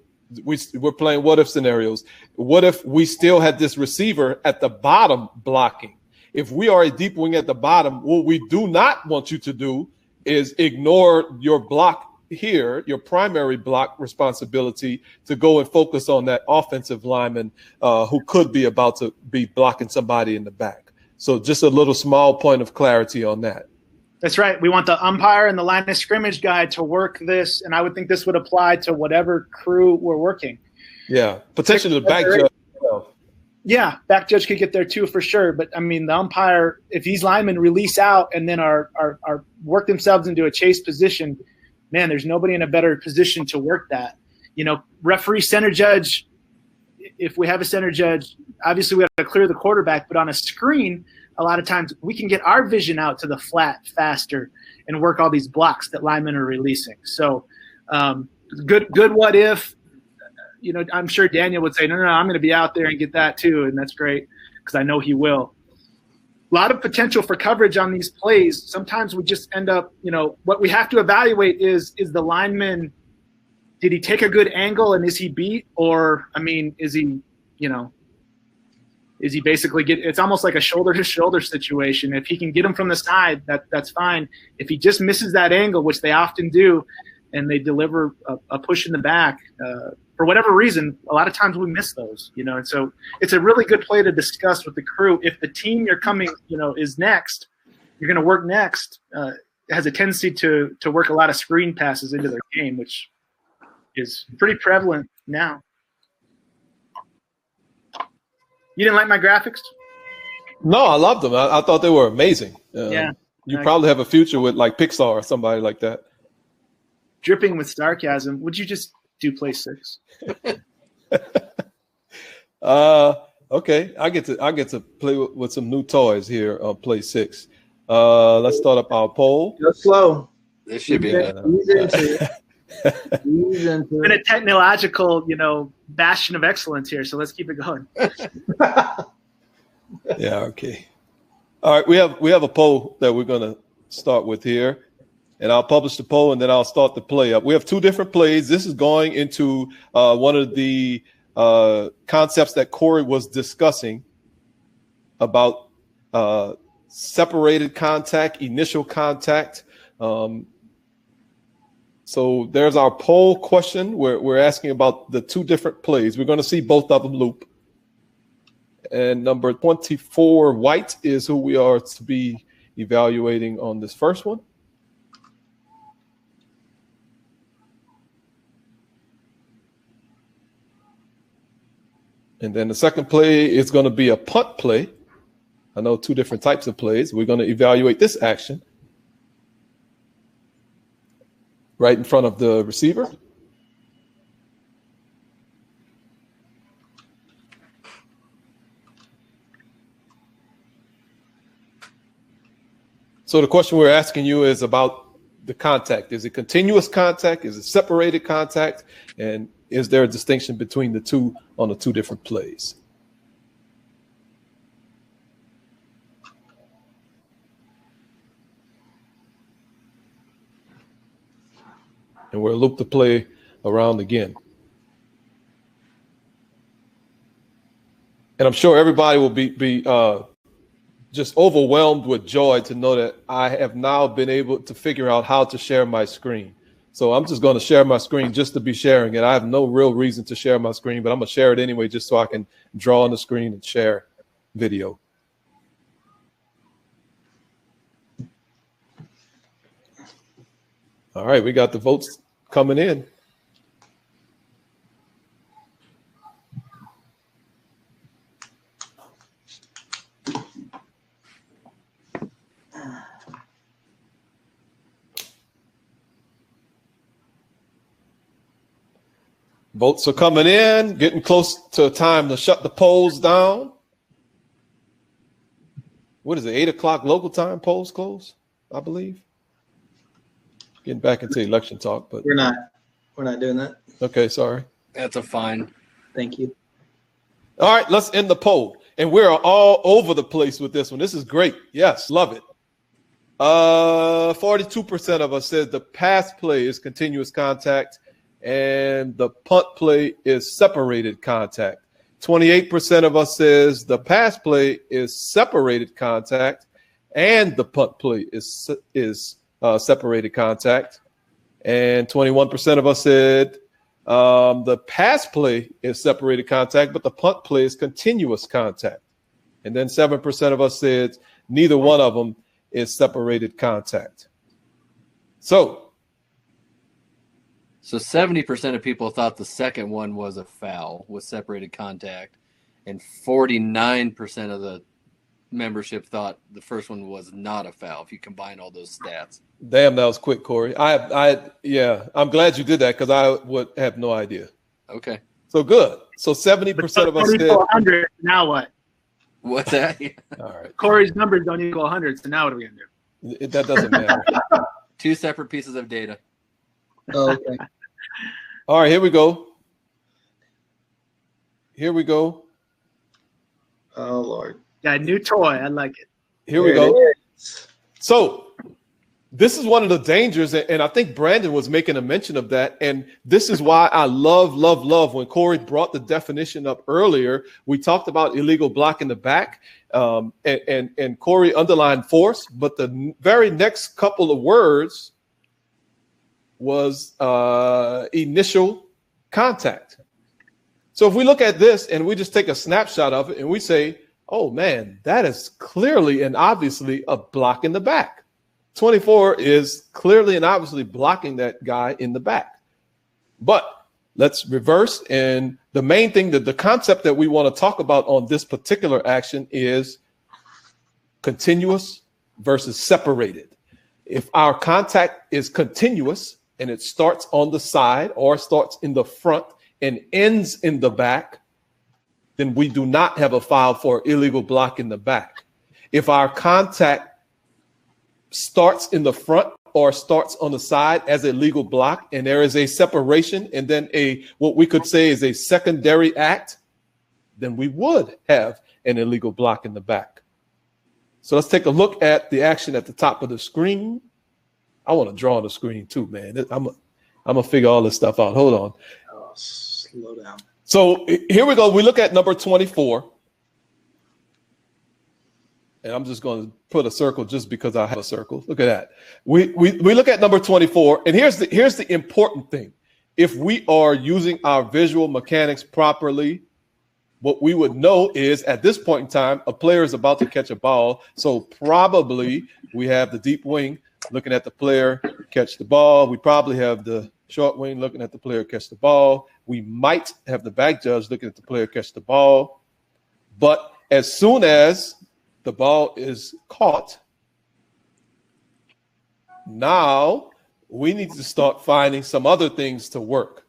[SPEAKER 3] we're playing what if scenarios. What if we still had this receiver at the bottom blocking? If we are a deep wing at the bottom, what we do not want you to do is ignore your block here, your primary block responsibility, to go and focus on that offensive lineman who could be about to be blocking somebody in the back. So just a little small point of clarity on that.
[SPEAKER 2] That's right. We want the umpire and the line of scrimmage guy to work this, and I would think this would apply to whatever crew we're working.
[SPEAKER 3] Yeah, potentially the back judge.
[SPEAKER 2] Yeah, back judge could get there too for sure. But I mean, the umpire, if these linemen release out and then are work themselves into a chase position, man, there's nobody in a better position to work that. You know, referee, center judge. If we have a center judge, obviously we have to clear the quarterback. But on a screen, a lot of times we can get our vision out to the flat faster and work all these blocks that linemen are releasing. So good what if. You know, I'm sure Daniel would say, no, I'm going to be out there and get that too. And that's great because I know he will. A lot of potential for coverage on these plays. Sometimes we just end up, you know, what we have to evaluate is the lineman, did he take a good angle and is he beat? Or, I mean, is he, you know, is he basically it's almost like a shoulder to shoulder situation. If he can get him from the side, that's fine. If he just misses that angle, which they often do, and they deliver a push in the back, for whatever reason, a lot of times we miss those, you know. And so it's a really good play to discuss with the crew. If the team you're coming, you know, is next, you're going to work next, has a tendency to work a lot of screen passes into their game, which is pretty prevalent now. You didn't like my graphics?
[SPEAKER 3] No, I loved them. I thought they were amazing.
[SPEAKER 2] Yeah.
[SPEAKER 3] You probably have a future with like Pixar or somebody like that.
[SPEAKER 2] Dripping with sarcasm. Would you just do play 6?
[SPEAKER 3] Okay. I get to play with some new toys here on play 6. Let's start up our poll.
[SPEAKER 4] Go slow.
[SPEAKER 1] This should be
[SPEAKER 2] in a technological, you know, bastion of excellence here. So let's keep it going.
[SPEAKER 3] Yeah. Okay. All right. We have a poll that we're going to start with here. And I'll publish the poll, and then I'll start the play up. We have 2 different plays. This is going into one of the concepts that Corey was discussing about separated contact, initial contact. So there's our poll question. We're asking about the 2 different plays. We're going to see both of them loop. And number 24, White, is who we are to be evaluating on this first one. And then the second play is going to be a punt play. I know 2 different types of plays. We're going to evaluate this action right in front of the receiver. So the question we're asking you is about the contact. Is it continuous contact? Is it separated contact? And is there a distinction between the 2 on the 2 different plays? And we'll loop the play around again. And I'm sure everybody will be just overwhelmed with joy to know that I have now been able to figure out how to share my screen. So I'm just going to share my screen just to be sharing it. I have no real reason to share my screen, but I'm going to share it anyway just so I can draw on the screen and share video. All right, we got the votes coming in. Votes are coming in, getting close to time to shut the polls down. What is it, 8 o'clock local time, polls close, I believe? Getting back into election talk, but
[SPEAKER 4] we're not doing that.
[SPEAKER 3] Okay, sorry.
[SPEAKER 1] That's a fine.
[SPEAKER 4] Thank you.
[SPEAKER 3] All right, let's end the poll. And we're all over the place with this one. This is great. Yes, love it. 42% of us said the pass play is continuous contact and the punt play is separated contact. 28% of us says the pass play is separated contact and the punt play is separated contact. And 21% of us said the pass play is separated contact, but the punt play is continuous contact. And then 7% of us said neither one of them is separated contact. So
[SPEAKER 1] 70% of people thought the second one was a foul with separated contact, and 49% of the membership thought the first one was not a foul if you combine all those stats.
[SPEAKER 3] Damn, that was quick, Corey. Yeah, I'm glad you did that because I would have no idea.
[SPEAKER 1] Okay.
[SPEAKER 3] So good. So 70% of us said
[SPEAKER 2] 100. Now what?
[SPEAKER 1] What's that?
[SPEAKER 3] all right.
[SPEAKER 2] Corey's numbers don't equal 100, so now what are we going to do?
[SPEAKER 3] That doesn't matter.
[SPEAKER 1] Two separate pieces of data.
[SPEAKER 4] Oh, okay.
[SPEAKER 3] All right, here we go. Here we go.
[SPEAKER 4] Oh, Lord.
[SPEAKER 2] Got a new toy. I like it.
[SPEAKER 3] Here we go. So this is one of the dangers, and I think Brandon was making a mention of that. And this is why I love when Corey brought the definition up earlier. We talked about illegal block in the back, and Corey underlined force, but the very next couple of words was initial contact. So if we look at this and we just take a snapshot of it and we say, oh man, that is clearly and obviously a block in the back. 24 is clearly and obviously blocking that guy in the back. But let's reverse. And the main thing, that the concept that we want to talk about on this particular action is continuous versus separated. If our contact is continuous and it starts on the side or starts in the front and ends in the back, then we do not have a foul for illegal block in the back. If our contact starts in the front or starts on the side as a legal block and there is a separation and then what we could say is a secondary act, then we would have an illegal block in the back. So let's take a look at the action at the top of the screen. I want to draw on the screen too, man. I'm gonna figure all this stuff out. Hold on.
[SPEAKER 4] Oh, slow down.
[SPEAKER 3] So here we go. We look at number 24. And I'm just going to put a circle just because I have a circle. Look at that. We look at number 24. And here's the important thing. If we are using our visual mechanics properly, what we would know is at this point in time, a player is about to catch a ball. So probably we have the deep wing looking at the player catch the ball. We probably have the short wing looking at the player catch the ball. We might have the back judge looking at the player catch the ball. But as soon as the ball is caught, now we need to start finding some other things to work.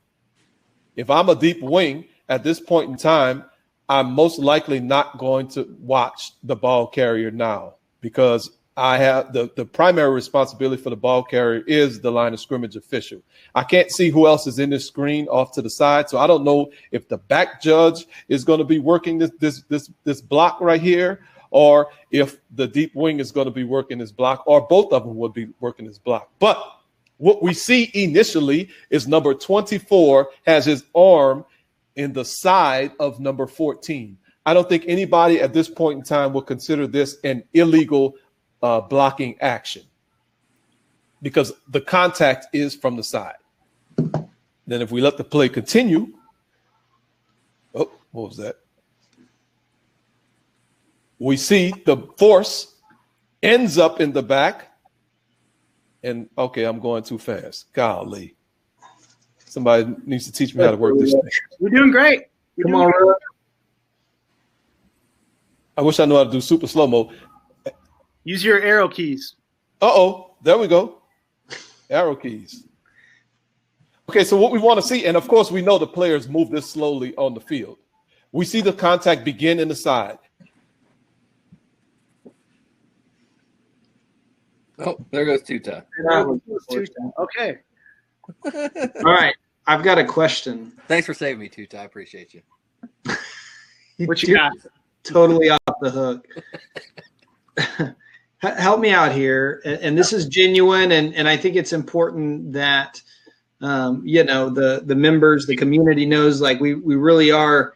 [SPEAKER 3] If I'm a deep wing at this point in time, I'm most likely not going to watch the ball carrier now because I have the primary responsibility for the ball carrier is the line of scrimmage official. I can't see who else is in this screen off to the side, so I don't know if the back judge is going to be working this block right here, or if the deep wing is going to be working this block, or both of them would be working this block. But what we see initially is number 24 has his arm in the side of number 14. I don't think anybody at this point in time will consider this an illegal blocking action because the contact is from the side. Then if we let the play continue, oh, what was that? We see the force ends up in the back. And okay, I'm going too fast. Golly. Somebody needs to teach me how to work this thing.
[SPEAKER 2] We're doing great.
[SPEAKER 4] Come on, Rob.
[SPEAKER 3] I wish I knew how to do super slow-mo.
[SPEAKER 2] Use your arrow keys.
[SPEAKER 3] Uh-oh, there we go. Arrow keys. Okay, so what we want to see, and of course we know the players move this slowly on the field. We see the contact begin in the side.
[SPEAKER 1] Oh, there goes Tuta.
[SPEAKER 2] Okay.
[SPEAKER 4] All right. I've got a question.
[SPEAKER 1] Thanks for saving me, Tuta. I appreciate you.
[SPEAKER 2] What you got?
[SPEAKER 4] Totally off the hook. Help me out here. And this is genuine. And I think it's important that, the members, the community knows, like we really are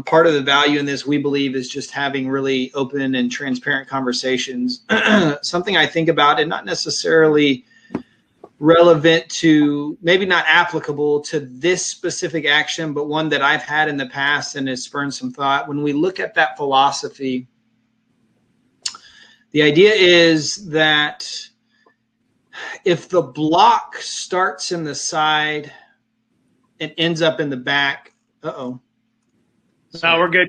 [SPEAKER 4] part of the value in this, we believe, is just having really open and transparent conversations. Something I think about, and not necessarily relevant to, maybe not applicable to this specific action, but one that I've had in the past and has spurred some thought. When we look at that philosophy, the idea is that if the block starts in the side and ends up in the back,
[SPEAKER 2] No, we're good.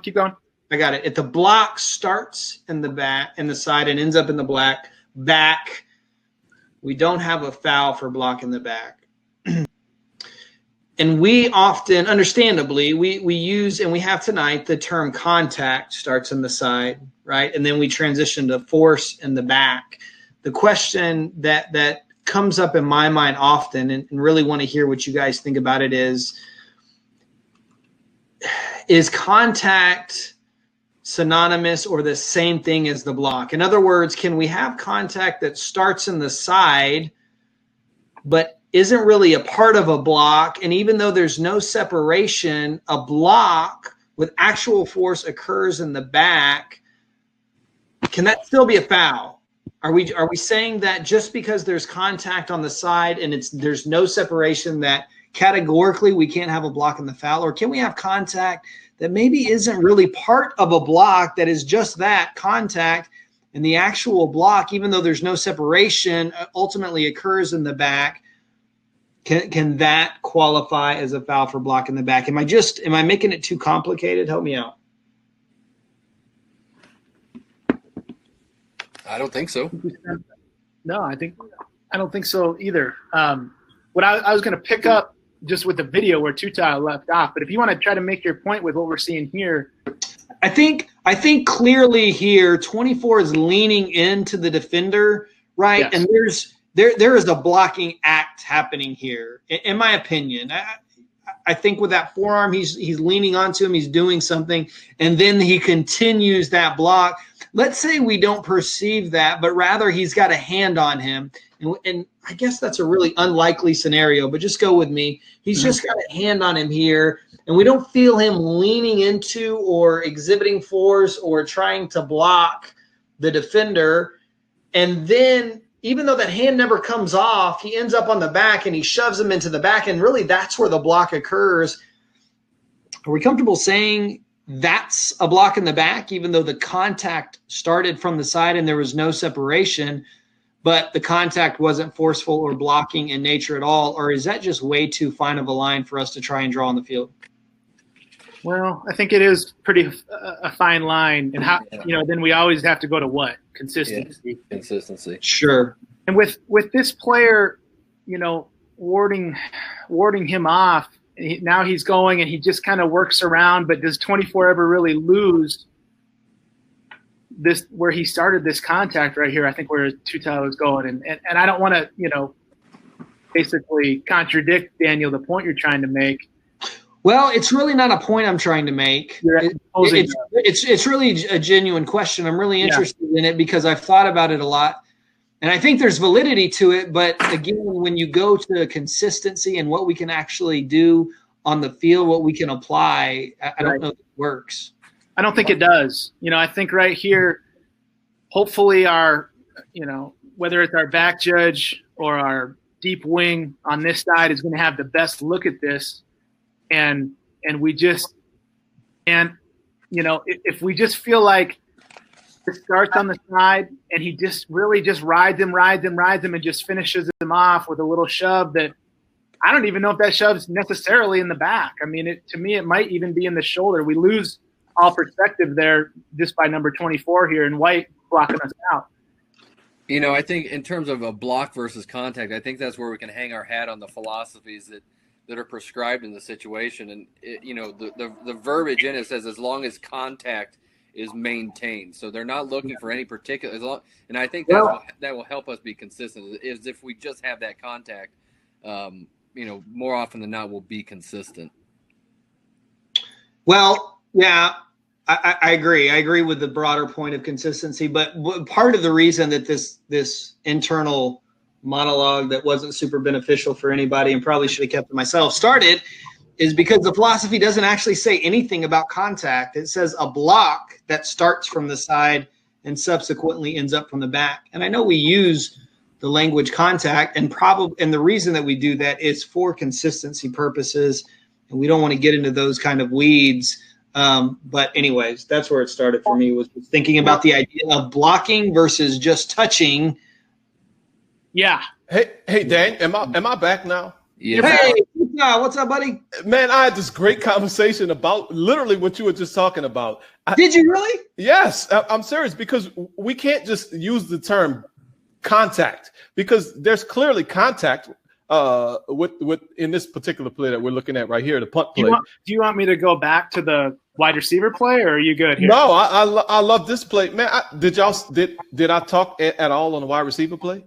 [SPEAKER 2] Keep going.
[SPEAKER 4] I got it. If the block starts in the back, in the side, and ends up in the back, we don't have a foul for blocking the back. And we often, understandably, we use, and we have tonight, the term contact starts in the side, right? And then we transition to force in the back. The question that comes up in my mind often, and really want to hear what you guys think about it, is contact synonymous or the same thing as the block? In other words, can we have contact that starts in the side but isn't really a part of a block, and even though there's no separation, a block with actual force occurs in the back? Can that still be a foul? Are we saying that just because there's contact on the side and there's no separation, that categorically we can't have a block in the foul? Or can we have contact that maybe isn't really part of a block, that is just that contact, and the actual block, even though there's no separation, ultimately occurs in the back? Can that qualify as a foul for block in the back? Am I making it too complicated? Help me out.
[SPEAKER 1] I don't think so.
[SPEAKER 2] No, I don't think so either. What I was going to pick up just with the video where Tuta left off, but if you want to try to make your point with what we're seeing here.
[SPEAKER 4] I think clearly here 24 is leaning into the defender, right? Yes. And there is a blocking act happening here, in my opinion. I think with that forearm, he's leaning onto him, he's doing something, and then he continues that block. Let's say we don't perceive that, but rather he's got a hand on him. And I guess that's a really unlikely scenario, but just go with me. He's just got a hand on him here, and we don't feel him leaning into or exhibiting force or trying to block the defender. And then, even though that hand never comes off, he ends up on the back and he shoves him into the back, and really that's where the block occurs. Are we comfortable saying that's a block in the back, even though the contact started from the side and there was no separation, but the contact wasn't forceful or blocking in nature at all? Or is that just way too fine of a line for us to try and draw on the field?
[SPEAKER 2] Well, I think it is pretty a fine line. And how, then we always have to go to what? Consistency.
[SPEAKER 1] Yeah, consistency.
[SPEAKER 4] Sure.
[SPEAKER 2] And with this player, warding him off, now he's going and he just kind of works around, but does 24 ever really lose this, where he started this contact right here? I think where Tuta was going. And I don't want to, basically contradict, Daniel, the point you're trying to make.
[SPEAKER 4] Well, it's really not a point I'm trying to make. It's really a genuine question. I'm really interested in it because I've thought about it a lot. And I think there's validity to it. But again, when you go to consistency and what we can actually do on the field, what we can apply, I don't know if it works.
[SPEAKER 2] I don't think it does. I think right here, hopefully our, whether it's our back judge or our deep wing on this side is going to have the best look at this. And we just, if we just feel like it starts on the side and he just really just rides him and just finishes him off with a little shove that I don't even know if that shove's necessarily in the back. I mean, to me, it might even be in the shoulder. We lose all perspective there just by number 24 here and White blocking us out.
[SPEAKER 1] I think in terms of a block versus contact, I think that's where we can hang our hat on the philosophies that are prescribed in the situation. And the verbiage in it says as long as contact is maintained. So they're not looking for any particular, and I think that will help us be consistent, is if we just have that contact, more often than not we'll be consistent.
[SPEAKER 4] Well, Yeah, I agree. I agree with the broader point of consistency. But part of the reason that this internal monologue that wasn't super beneficial for anybody and probably should have kept it myself started is because the philosophy doesn't actually say anything about contact. It says a block that starts from the side and subsequently ends up from the back. And I know we use the language contact, and the reason that we do that is for consistency purposes, and we don't want to get into those kind of weeds. But anyways, that's where it started for me, was thinking about the idea of blocking versus just touching.
[SPEAKER 2] Yeah.
[SPEAKER 3] Hey, Dan, am I back now?
[SPEAKER 1] Yeah.
[SPEAKER 4] Hey, what's up, buddy?
[SPEAKER 3] Man, I had this great conversation about literally what you were just talking about.
[SPEAKER 4] Did you really?
[SPEAKER 3] Yes, I'm serious, because we can't just use the term contact, because there's clearly contact with in this particular play that we're looking at right here, the punt play.
[SPEAKER 2] Do you want me to go back to the wide receiver play, or are you good here?
[SPEAKER 3] No, I love this play, man. Did I talk at all on the wide receiver play?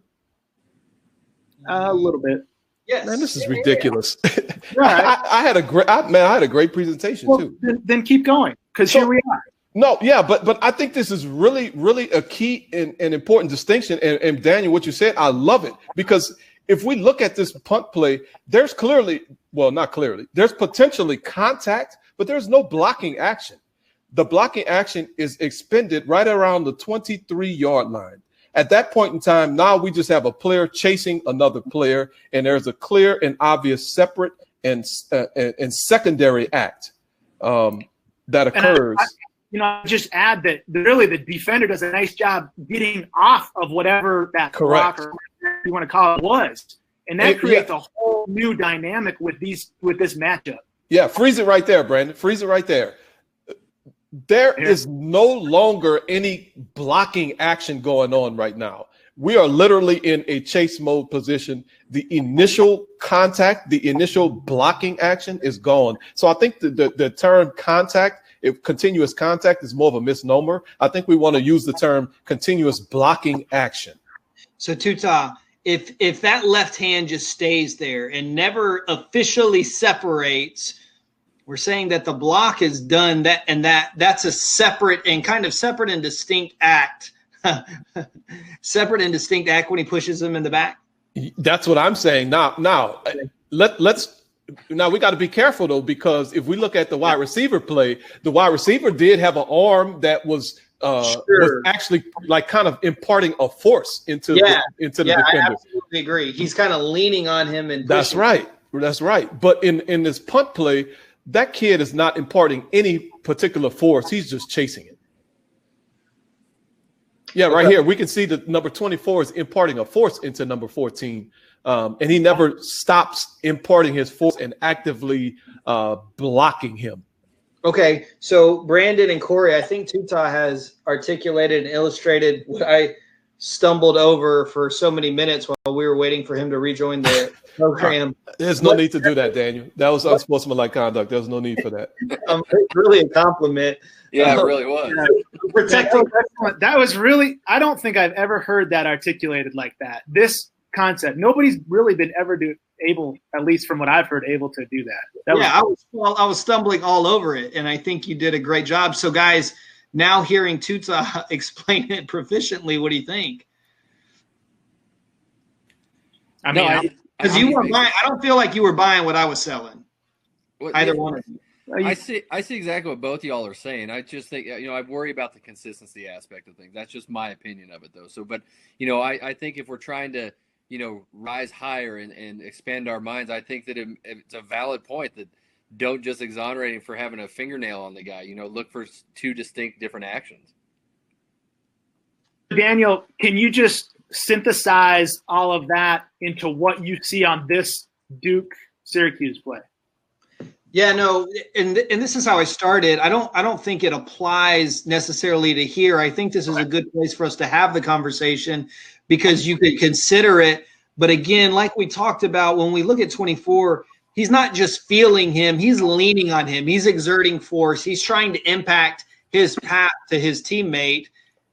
[SPEAKER 2] A little bit.
[SPEAKER 4] Yes.
[SPEAKER 3] Man, this is ridiculous.
[SPEAKER 2] Right.
[SPEAKER 3] I had a great presentation too.
[SPEAKER 2] Then keep going, because here we are.
[SPEAKER 3] No, yeah, but I think this is really, really a key and important distinction. And Daniel, what you said, I love it, because if we look at this punt play, there's there's potentially contact, but there's no blocking action. The blocking action is expended right around the 23-yard line. At that point in time, now we just have a player chasing another player, and there's a clear and obvious separate and secondary act that occurs.
[SPEAKER 2] I just add that really the defender does a nice job getting off of whatever that block or whatever you want to call it was, and that creates a whole new dynamic with this matchup.
[SPEAKER 3] Yeah, freeze it right there, Brandon. Freeze it right there. There is no longer any blocking action going on right now. We are literally in a chase mode position. The initial contact, the initial blocking action is gone. So I think the term contact, continuous contact, is more of a misnomer. I think we want to use the term continuous blocking action.
[SPEAKER 4] So Tuta, if that left hand just stays there and never officially separates, we're saying that the block is done, that's a separate and distinct act. Separate and distinct act when he pushes him in the back.
[SPEAKER 3] That's what I'm saying. Now we got to be careful though, because if we look at the wide receiver play, the wide receiver did have an arm that was actually like kind of imparting a force into the defender.
[SPEAKER 4] I absolutely agree. He's kind of leaning on him and
[SPEAKER 3] That's right. But in this punt play, that kid is not imparting any particular force. He's just chasing it. Yeah, right here we can see that number 24 is imparting a force into number 14, and he never stops imparting his force and actively blocking him.
[SPEAKER 4] Okay, so Brandon and Corey, I think Tuta has articulated and illustrated what I stumbled over for so many minutes while we were waiting for him to rejoin the program.
[SPEAKER 3] There's no need to do that, Daniel. That was unsportsmanlike conduct. There's no need for that.
[SPEAKER 4] It's really a compliment.
[SPEAKER 1] Yeah, it really was.
[SPEAKER 2] That was really, I don't think I've ever heard that articulated like that. This concept, nobody's really been able, at least from what I've heard, able to do that.
[SPEAKER 4] I was stumbling all over it, and I think you did a great job. So, guys, now hearing Tuta explain it proficiently, what do you think?
[SPEAKER 2] I mean,
[SPEAKER 4] because you were buying, I don't feel like you were buying what I was selling. Either one of you.
[SPEAKER 1] I see exactly what both of y'all are saying. I just think, I worry about the consistency aspect of things. That's just my opinion of it, though. So, but, I think if we're trying to, rise higher and expand our minds, I think that it's a valid point that don't just exonerate him for having a fingernail on the guy. Look for two distinct different actions.
[SPEAKER 2] Daniel, can you just synthesize all of that into what you see on this Duke Syracuse play?
[SPEAKER 4] Yeah, no, and this is how I started. I don't think it applies necessarily to here. I think this is a good place for us to have the conversation because you could consider it. But again, like we talked about, when we look at 24, he's not just feeling him, he's leaning on him. He's exerting force. He's trying to impact his path to his teammate.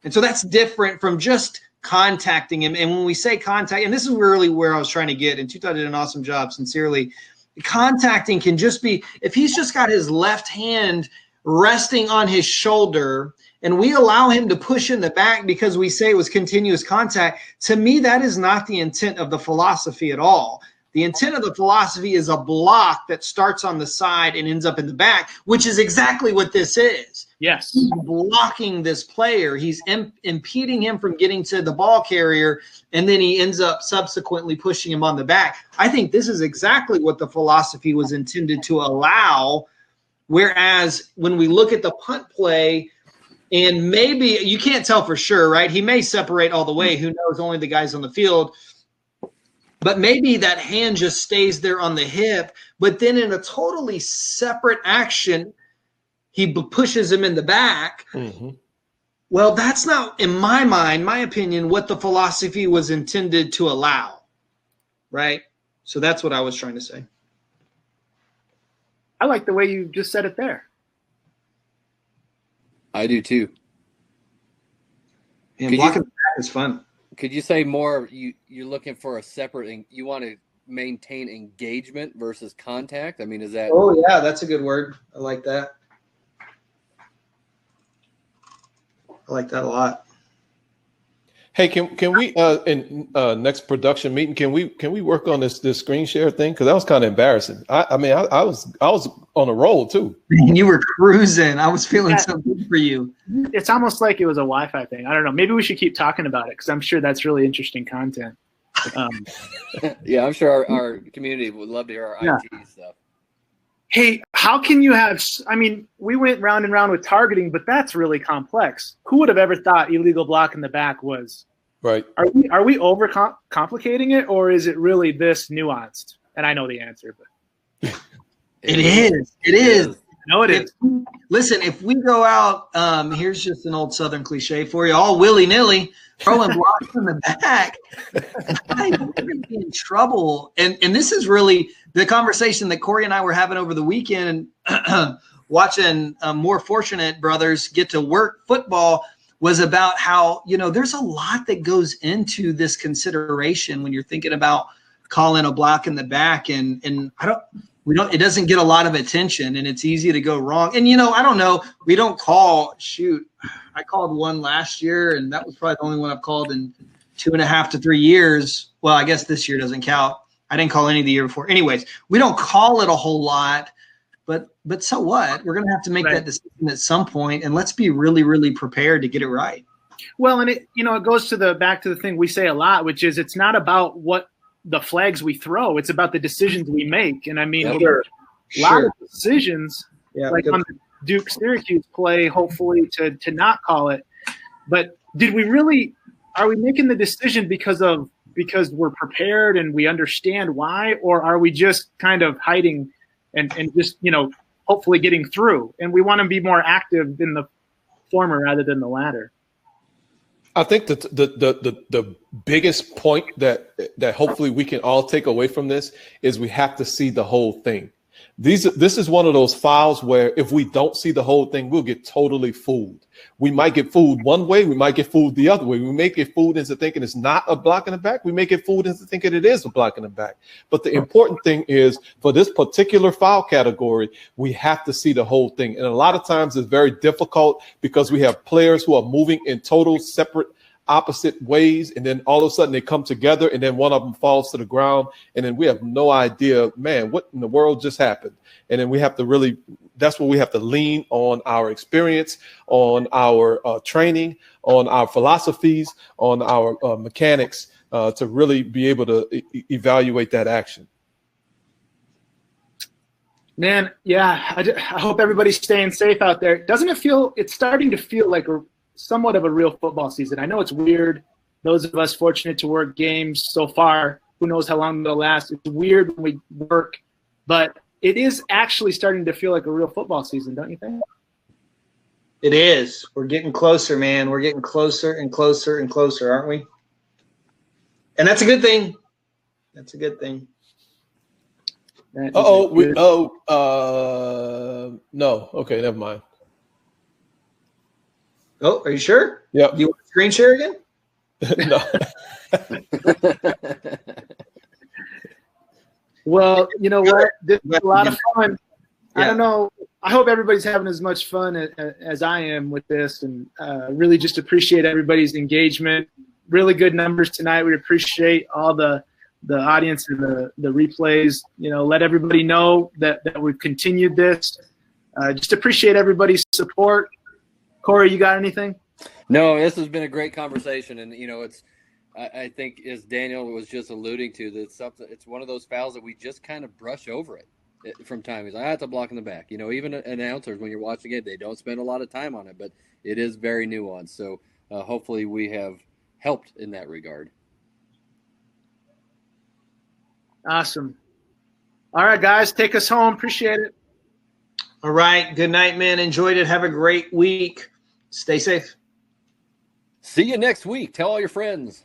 [SPEAKER 4] And so that's different from just contacting him. And when we say contact, and this is really where I was trying to get, and Tuta did an awesome job, sincerely. Contacting can just be if he's just got his left hand resting on his shoulder, and we allow him to push in the back because we say it was continuous contact, to me, that is not the intent of the philosophy at all. The intent of the philosophy is a block that starts on the side and ends up in the back, which is exactly what this is.
[SPEAKER 2] Yes.
[SPEAKER 4] He's blocking this player. He's impeding him from getting to the ball carrier, and then he ends up subsequently pushing him on the back. I think this is exactly what the philosophy was intended to allow, whereas when we look at the punt play, and maybe you can't tell for sure, right? He may separate all the way. Who knows? Only the guys on the field. But maybe that hand just stays there on the hip, but then in a totally separate action, he pushes him in the back.
[SPEAKER 3] Mm-hmm.
[SPEAKER 4] Well, that's not, in my mind, my opinion, what the philosophy was intended to allow, right? So that's what I was trying to say.
[SPEAKER 2] I like the way you just said it there.
[SPEAKER 1] I do too.
[SPEAKER 4] And blocking the back is fun.
[SPEAKER 1] Could you say more? You're looking for a separate. You want to maintain engagement versus contact. I mean, is that?
[SPEAKER 4] Oh yeah, that's a good word. I like that. I like that a lot.
[SPEAKER 3] Hey, can we in next production meeting can we work on this screen share thing, because that was kind of embarrassing. I mean I was on a roll too.
[SPEAKER 4] You were cruising. I was feeling so good for you.
[SPEAKER 2] It's almost like it was a Wi-Fi thing. I don't know. Maybe we should keep talking about it, because I'm sure that's really interesting content.
[SPEAKER 1] Yeah, I'm sure our community would love to hear our IT stuff.
[SPEAKER 2] Hey, how can you have – I mean, we went round and round with targeting, but that's really complex. Who would have ever thought illegal block in the back was –
[SPEAKER 3] right?
[SPEAKER 2] Are we over-complicating it, or is it really this nuanced? And I know the answer, but –
[SPEAKER 4] It is. It is.
[SPEAKER 2] No, it is.
[SPEAKER 4] Listen, if we go out, here's just an old Southern cliche for you, all willy-nilly, throwing blocks in the back, we're going to be in trouble. And this is really the conversation that Corey and I were having over the weekend, watching More Fortunate Brothers get to work football, was about how, there's a lot that goes into this consideration when you're thinking about calling a block in the back. And it doesn't get a lot of attention, and it's easy to go wrong. And, I don't know. We don't call – I called one last year, and that was probably the only one I've called in 2.5 to 3 years. Well, I guess this year doesn't count. I didn't call any the year before. Anyways, we don't call it a whole lot, but so what? We're going to have to make that decision at some point, and let's be really, really prepared to get it right.
[SPEAKER 2] Well, and it goes to back to the thing we say a lot, which is it's not about what the flags we throw. It's about the decisions we make. And I mean, a lot of decisions, like on the Duke-Syracuse play, hopefully to not call it. But are we making the decision because we're prepared and we understand why, or are we just kind of hiding and just, hopefully getting through? And we want to be more active in the former rather than the latter.
[SPEAKER 3] I think that the biggest point that hopefully we can all take away from this is we have to see the whole thing. This is one of those files where if we don't see the whole thing, we'll get totally fooled. We might get fooled one way. We might get fooled the other way. We may get fooled into thinking it's not a block in the back. We may get fooled into thinking it is a block in the back. But the important thing is, for this particular file category, we have to see the whole thing. And a lot of times it's very difficult because we have players who are moving in total separate opposite ways, and then all of a sudden they come together, and then one of them falls to the ground, and then we have no idea, man, what in the world just happened. And then we have to that's where we have to lean on our experience, on our training, on our philosophies, on our mechanics to really be able to evaluate that action. Man,
[SPEAKER 2] yeah, I hope everybody's staying safe out there. Doesn't it feel, it's starting to feel like somewhat of a real football season? I know it's weird. Those of us fortunate to work games so far, who knows how long they'll last. It's weird when we work, but it is actually starting to feel like a real football season, don't you think?
[SPEAKER 4] It is. We're getting closer, man. We're getting closer and closer and closer, aren't we? And that's a good thing. That's a good thing.
[SPEAKER 3] No. Okay, never mind.
[SPEAKER 4] Oh, are you sure?
[SPEAKER 3] Yeah.
[SPEAKER 4] You want to screen share again?
[SPEAKER 3] No.
[SPEAKER 2] Well, you know what? This was a lot of fun. Yeah. I don't know I hope everybody's having as much fun as I am with this, and really just appreciate everybody's engagement. Really good numbers tonight. We appreciate all the audience and the replays. Let everybody know that we've continued this. Just appreciate everybody's support. Corey, you got anything?
[SPEAKER 1] No, this has been a great conversation, and I think, as Daniel was just alluding to, that it's one of those fouls that we just kind of brush over it from time. He's like, I have to block in the back. Even announcers, when you're watching it, they don't spend a lot of time on it, but it is very nuanced. So hopefully we have helped in that regard.
[SPEAKER 2] Awesome. All right, guys, take us home. Appreciate it.
[SPEAKER 4] All right. Good night, man. Enjoyed it. Have a great week. Stay safe.
[SPEAKER 1] See you next week. Tell all your friends.